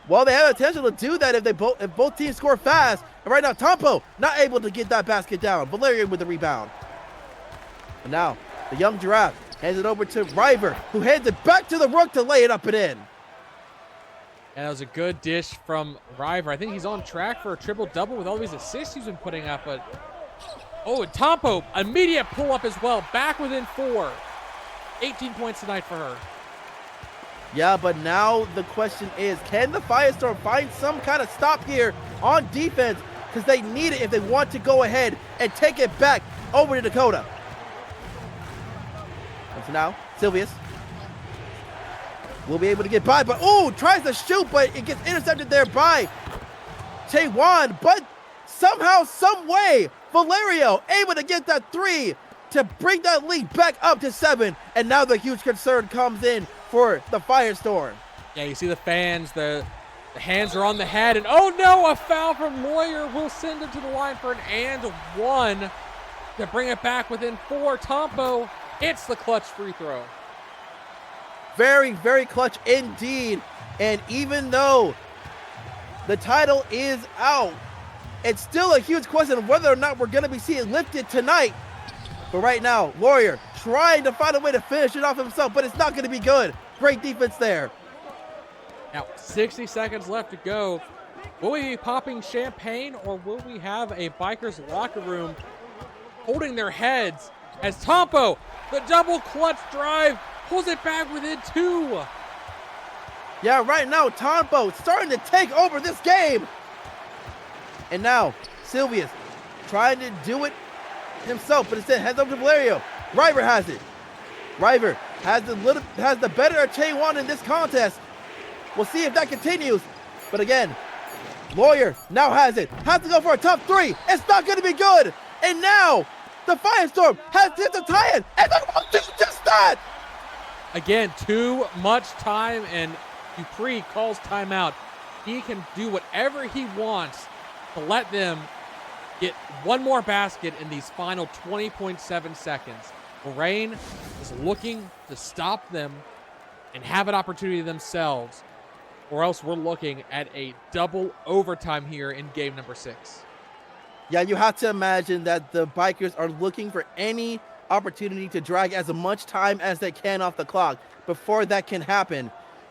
Well, they have a potential to do that if both teams score fast. And right now, Tompo not able to get that basket down. Valerian with the rebound. And now, the young Giraffe hands it over to River, who hands it back to the Rook to lay it up and in. And that was a good dish from River. I think he's on track for a triple-double with all these assists he's been putting up. But and Tompo, immediate pull-up as well. Back within 4. 18 points tonight for her. Yeah, but now the question is, can the Firestorm find some kind of stop here on defense? Because they need it if they want to go ahead and take it back over to Dakota. And so now, Silvius will be able to get by, but tries to shoot, but it gets intercepted there by Taewon. But somehow, some way, Valerio able to get that 3 to bring that lead back up to 7. And now the huge concern comes in for the Firestorm. Yeah, you see the fans, the hands are on the head, and a foul from Lawyer will send him to the line for an and 1 to bring it back within 4. Tompo hits the clutch free throw. Very, very clutch indeed. And even though the title is out, it's still a huge question of whether or not we're going to be seeing lifted tonight. But right now, Lawyer trying to find a way to finish it off himself, but it's not going to be good. Great defense there. Now, 60 seconds left to go. Will we be popping champagne, or will we have a Bikers locker room holding their heads as Tompo, the double clutch drive, pulls it back within 2? Yeah, right now, Tompo starting to take over this game. And now, Silvius trying to do it himself, but instead heads over to Valerio. River has it. River has the better of Che1 in this contest. We'll see if that continues. But again, Lawyer now has it. Has to go for a tough 3. It's not going to be good. And now, the Firestorm has hit the tie-in. And they won't do just that. Again, too much time, and Dupree calls timeout. He can do whatever he wants to let them get one more basket in these final 20.7 seconds. Lorraine is looking to stop them and have an opportunity themselves, or else we're looking at a double overtime here in game number 6. Yeah, you have to imagine that the Bikers are looking for any opportunity to drag as much time as they can off the clock before that can happen.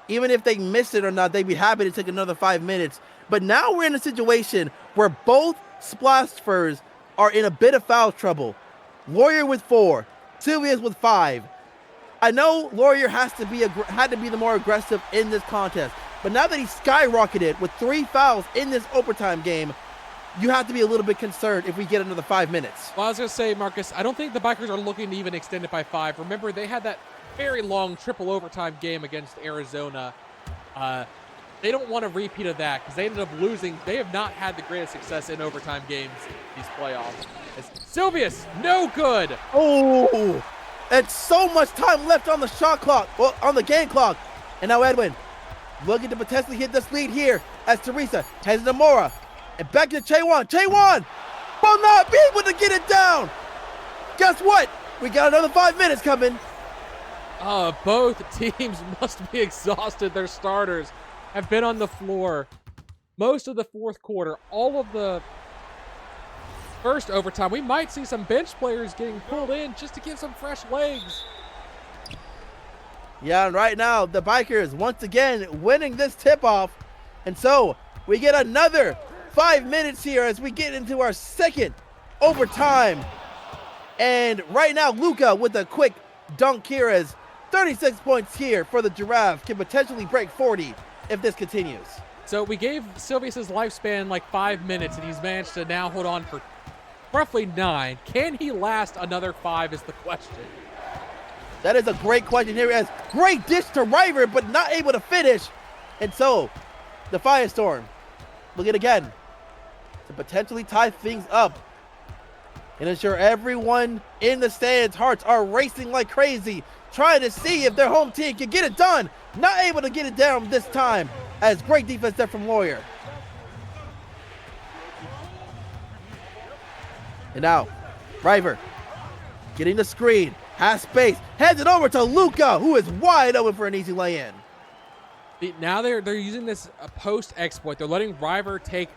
Even if they miss it or not, they'd be happy to take another 5 minutes. But now we're in a situation where both Splash Spurs are in a bit of foul trouble. Lawyer with 4, Silvius with 5. I know Lawyer had to be the more aggressive in this contest, but now that he's skyrocketed with 3 fouls in this overtime game, you have to be a little bit concerned if we get another 5 minutes. Well, I was going to say, Marcus, I don't think the Bikers are looking to even extend it by 5. Remember, they had that very long triple overtime game against Arizona. They don't want a repeat of that because they ended up losing. They have not had the greatest success in overtime games these playoffs. As Silvius, no good. Oh, and so much time left on the shot clock, well, on the game clock. And now Edwin looking to potentially hit this lead here as Teresa heads to Mora. And back to Che1. Che1 will not be able to get it down. Guess what? We got another 5 minutes coming. Both teams must be exhausted. Their starters have been on the floor most of the fourth quarter, all of the first overtime. We might see some bench players getting pulled in just to give some fresh legs. Yeah, and right now, the Bikers once again winning this tip-off. And so, we get another 5 minutes here as we get into our second overtime. And right now, Luca with a quick dunk here as 36 points here for the Giraffe can potentially break 40 if this continues. So we gave Silvius' lifespan like 5 minutes, and he's managed to now hold on for roughly 9. Can he last another 5 is the question. That is a great question here as great dish to River, but not able to finish. And so, the Firestorm look at again to potentially tie things up and ensure everyone in the stands' hearts are racing like crazy, trying to see if their home team can get it done. Not able to get it down this time as great defense there from Lawyer. And now, River getting the screen, has space, hands it over to Luca, who is wide open for an easy lay-in. Now they're using this post exploit. They're letting River take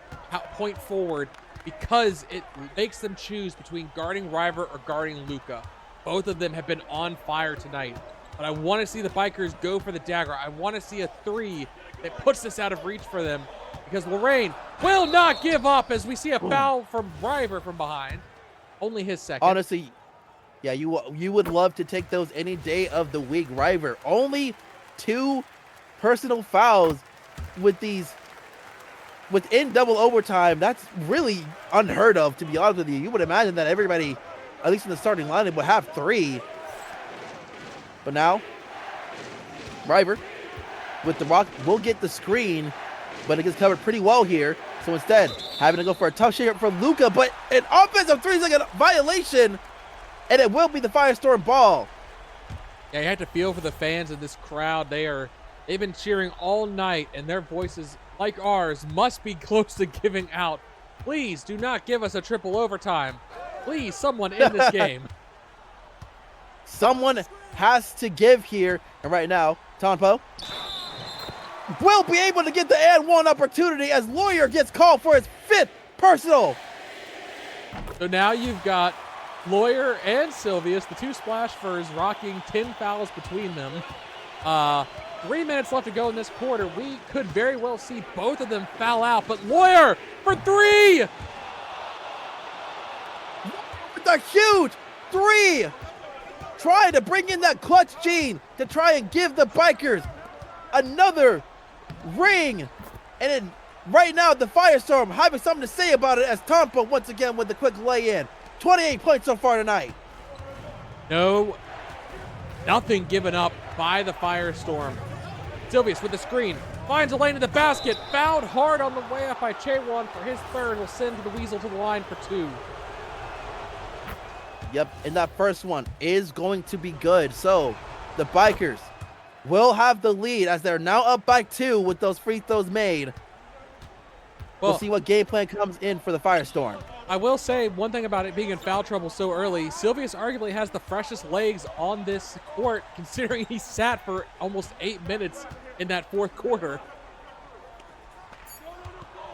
point forward because it makes them choose between guarding River or guarding Luca. Both of them have been on fire tonight. But I want to see the Bikers go for the dagger. I want to see a 3 that puts this out of reach for them because Lorraine will not give up as we see a foul from River from behind. Only his second. Honestly, yeah, you would love to take those any day of the week. River, only 2 personal fouls within double overtime. That's really unheard of, to be honest with you. You would imagine that everybody, at least in the starting lineup, would have 3. But now, River with the rock will get the screen, but it gets covered pretty well here. So instead, having to go for a tough shot from Luca, but an offensive 3-second violation, and it will be the Firestorm ball. Yeah, you have to feel for the fans of this crowd. They've been cheering all night, and their voices, like ours, must be close to giving out. Please do not give us a triple overtime. Please, someone in this game. Someone has to give here. And right now, Tompo will be able to get the and one opportunity as Lawyer gets called for his 5th personal. So now you've got Lawyer and Silvius, the two splash furs, rocking 10 fouls between them. 3 minutes left to go in this quarter. We could very well see both of them foul out, but Lawyer for three! With a huge three! Trying to bring in that clutch gene to try and give the Bikers another ring. And then right now, the Firestorm having something to say about it as Tampa once again with the quick lay-in. 28 points so far tonight. No, nothing given up by the Firestorm. Silvius with the screen, finds a lane to the basket, fouled hard on the way up by Chaewon for his third, will send the Weasel to the line for two. Yep, and that first one is going to be good. So the Bikers will have the lead as they're now up by 2 with those free throws made. We'll see what game plan comes in for the Firestorm. I will say one thing about it being in foul trouble so early. Silvius arguably has the freshest legs on this court, considering he sat for almost 8 minutes in that fourth quarter.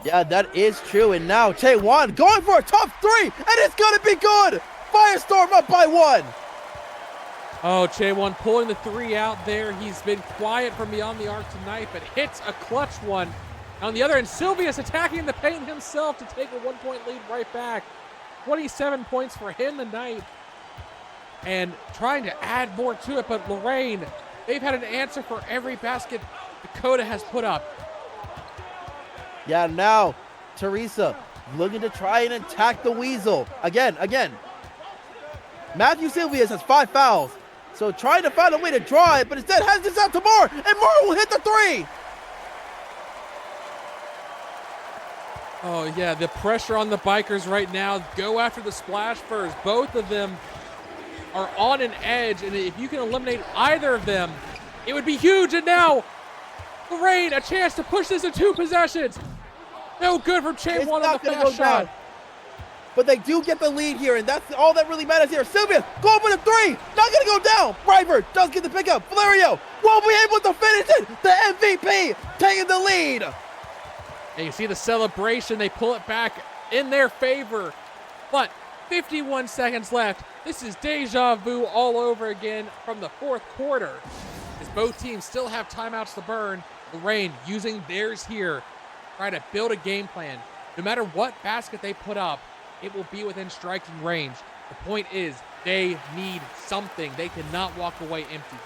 Yeah, that is true. And now Chaewon going for a tough three, and it's going to be good. Firestorm up by 1. Oh, Chaewon pulling the three out there. He's been quiet from beyond the arc tonight, but hits a clutch one. On the other end, Silvius attacking the paint himself to take a 1-point lead right back. 27 points for him tonight. And trying to add more to it, but Lorraine, they've had an answer for every basket Dakota has put up. Yeah, now Teresa looking to try and attack the Weasel. Again. Matthew Silvius has 5 fouls. So trying to find a way to draw it, but instead has this out to Moore, and Moore will hit the 3. Oh, yeah, the pressure on the Bikers right now. Go after the splash first. Both of them are on an edge, and if you can eliminate either of them, it would be huge. And now, Lorraine, a chance to push this to 2 possessions. No good from Chaewon on the fast shot. But they do get the lead here, and that's all that really matters here. Silvia, go for the 3. Not going to go down. Bryver does get the pickup. Valerio won't be able to finish it. The MVP taking the lead. And you see the celebration. They pull it back in their favor. But 51 seconds left. This is deja vu all over again from the fourth quarter. As both teams still have timeouts to burn, Lorraine using theirs here. Try to build a game plan. No matter what basket they put up, it will be within striking range. The point is, they need something. They cannot walk away empty.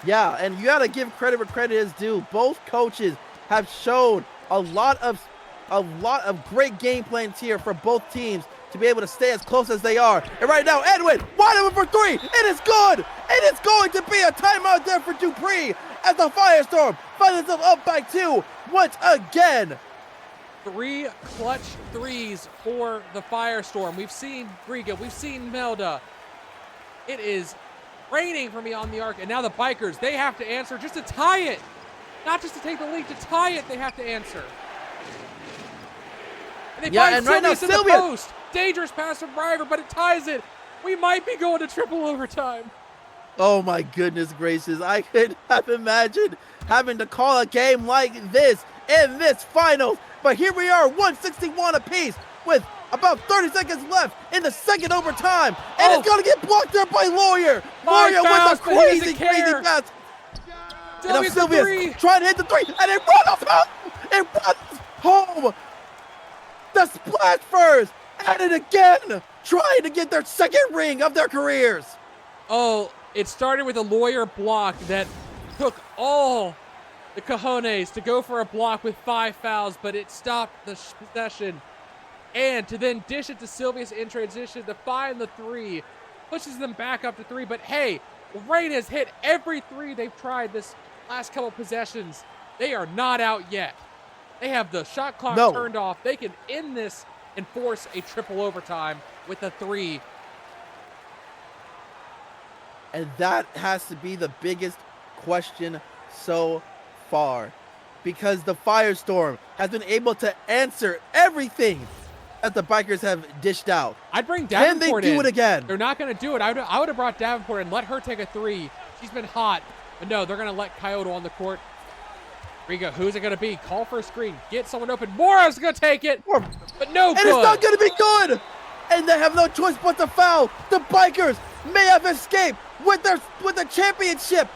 Yeah, and you got to give credit where credit is due. Both coaches have shown a lot of great game plans here for both teams to be able to stay as close as they are. And right now, Edwin, wide open for 3. It is good. It is going to be a timeout there for Dupree as the Firestorm finds itself up by 2 once again. 3 clutch threes for the Firestorm. We've seen Griga, we've seen Melda. It is raining from beyond the arc, and now the Bikers, they have to answer just to tie it. Not just to take the lead, to tie it, they have to answer. And they find right now, Silvius in the post. Dangerous pass from River, but it ties it. We might be going to triple overtime. Oh my goodness gracious. I could have imagined having to call a game like this in this finals. But here we are, 161 apiece with about 30 seconds left in the second overtime. And it's going to get blocked there by Lawyer. Lawyer with a crazy pass. And now Silvius trying to hit the 3, and it runs home. It runs home. The Splash Furs at it again, trying to get their second ring of their careers. Oh, it started with a Lawyer block that took all the cojones to go for a block with 5 fouls, but it stopped the possession. And to then dish it to Silvius in transition to find the 3, pushes them back up to 3. But hey, Lorraine has hit every 3 they've tried this last couple possessions. They are not out yet. They have the shot clock turned off. They can end this and force a triple overtime with a 3. And that has to be the biggest question so far, because the Firestorm has been able to answer everything that the Bikers have dished out. I'd bring Davenport in. Can they do it again? They're not going to do it. I would have brought Davenport and let her take a 3. She's been hot. But no, they're going to let Kyoto on the court. Riga, who's it going to be? Call for a screen. Get someone open. Mora's going to take it. But no good. And it's not going to be good. and they have no choice but to foul. The Bikers may have escaped with the championship.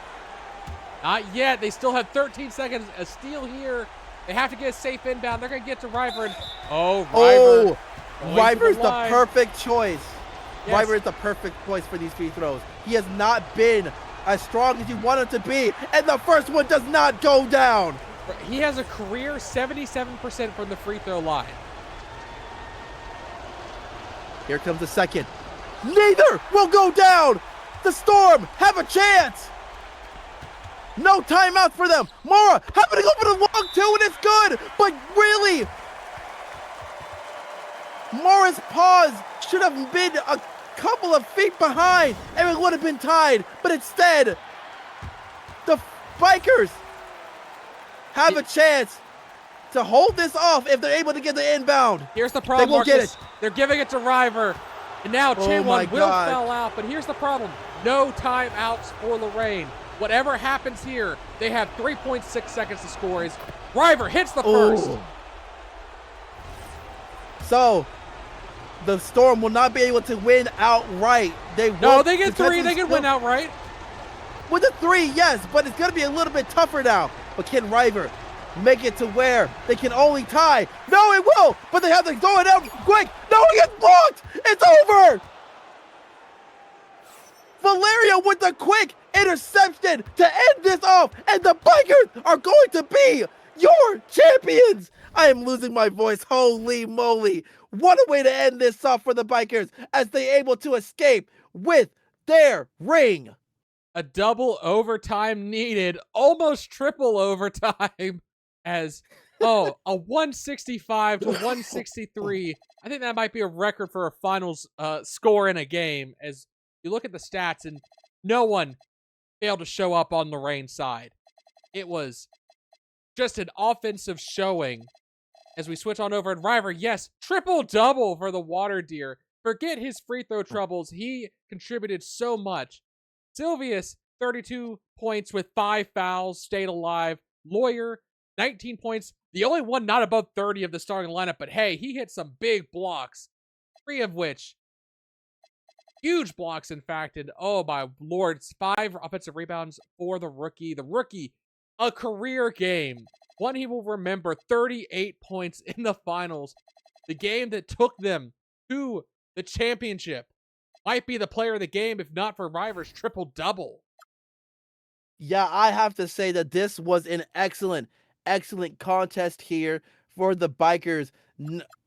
Not yet. They still have 13 seconds. A steal here. They have to get a safe inbound. They're going to get to River. And, River. River's the perfect choice. Yes. River is the perfect choice for these free throws. He has not been as strong as you want him to be, and the first one does not go down. He has a career 77% from the free throw line. Here comes the second. Neither will go down. The Storm have a chance. No timeout for them. Mora having to go for the long two, and it's good. But really, Mora's pause should have been a couple of feet behind, and it would have been tied. But instead, the Bikers have a chance to hold this off if they're able to get the inbound. Here's the problem, they won't Marcus. get it. They're giving it to River. And now Chan-Won will foul out. But here's the problem. No timeouts for Lorraine. Whatever happens here, they have 3.6 seconds to score. As River hits the first. So, the Storm will not be able to win outright. They get three. They can win outright. With a three, yes, but it's going to be a little bit tougher now. But can River make it to where they can only tie? No, it will, but they have to throw it out quick. No, it gets blocked. It's over. Valeria with the quick interception to end this off, and the Bikers are going to be your champions. I am losing my voice. Holy moly. What a way to end this off for the Bikers as they able to escape with their ring. A double overtime needed, almost triple overtime as, a 165 to 163. I think that might be a record for a finals score in a game as you look at the stats and no one failed to show up on Lorraine's side. It was just an offensive showing as we switch on over. And River, yes, triple-double for the Water Deer. Forget his free throw troubles. He contributed so much. Silvius, 32 points with 5 fouls, stayed alive. Lawyer, 19 points. The only one not above 30 of the starting lineup, but hey, he hit some big blocks. 3 of which, huge blocks, in fact, and oh my lord, 5 offensive rebounds for the rookie. The rookie, a career game. One he will remember, 38 points in the finals. The game that took them to the championship. Might be the player of the game if not for River's triple-double. Yeah, I have to say that this was an excellent contest here for the Bikers.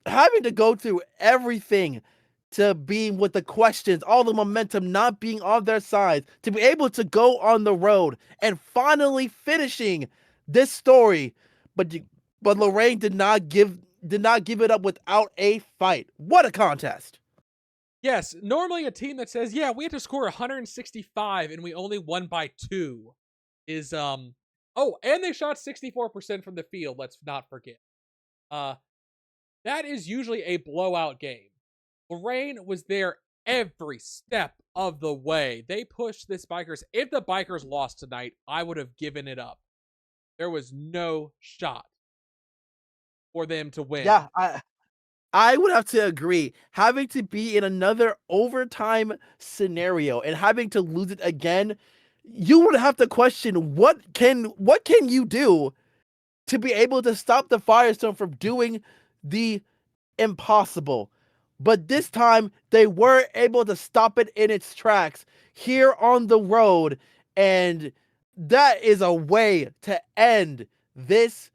Having to go through everything to be with the questions, all the momentum not being on their side, to be able to go on the road and finally finishing this story. But Lorraine did not give it up without a fight. What a contest. Yes, normally a team that says, yeah, we had to score 165 and we only won by 2 is, and they shot 64% from the field, let's not forget. That is usually a blowout game. Lorraine was there every step of the way. They pushed this Bikers. If the Bikers lost tonight, I would have given it up. There was no shot for them to win. Yeah, I would have to agree. Having to be in another overtime scenario and having to lose it again, you would have to question what can you do to be able to stop the Firestorm from doing the impossible. But this time they were able to stop it in its tracks here on the road, and that is a way to end this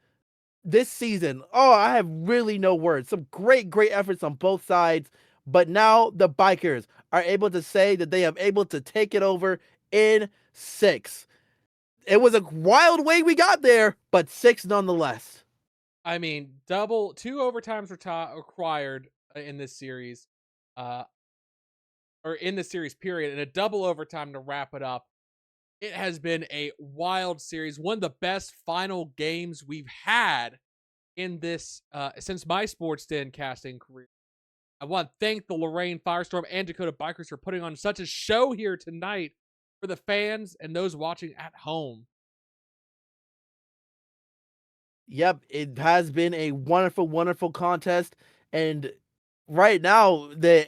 season. Oh, I have really no words. Some great efforts on both sides. But now the Bikers are able to say that they have able to take it over in 6. It was a wild way we got there, but 6 nonetheless. I mean, 2 overtimes required in this series, or in this series period, and a double overtime to wrap it up. It has been a wild series. One of the best final games we've had in this since my Sports Den casting career. I want to thank the Lorraine Firestorm and Dakota Bikers for putting on such a show here tonight for the fans and those watching at home. Yep, it has been a wonderful contest, and right now, the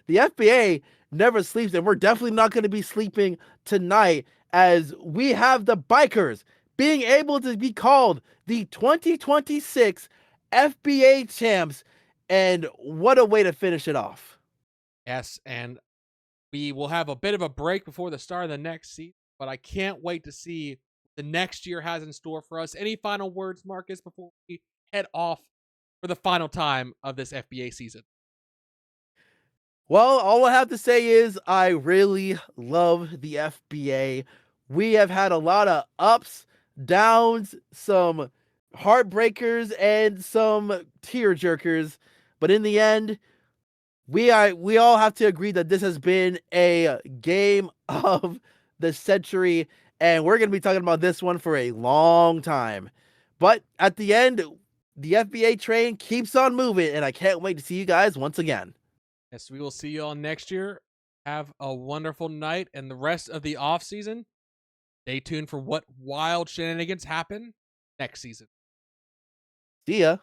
FBA never sleeps, and we're definitely not going to be sleeping tonight as we have the Bikers being able to be called the 2026 FBA champs. And what a way to finish it off. Yes, and we will have a bit of a break before the start of the next season, but I can't wait to see what the next year has in store for us. Any final words, Marcus, before we head off for the final time of this FBA season? Well, all I have to say is I really love the FBA. We have had a lot of ups, downs, some heartbreakers, and some tear jerkers. But in the end, we all have to agree that this has been a game of the century, and we're gonna be talking about this one for a long time. But at the end, the FBA train keeps on moving, and I can't wait to see you guys once again. Yes, we will see you all next year. Have a wonderful night and the rest of the off season. Stay tuned for what wild shenanigans happen next season. See ya.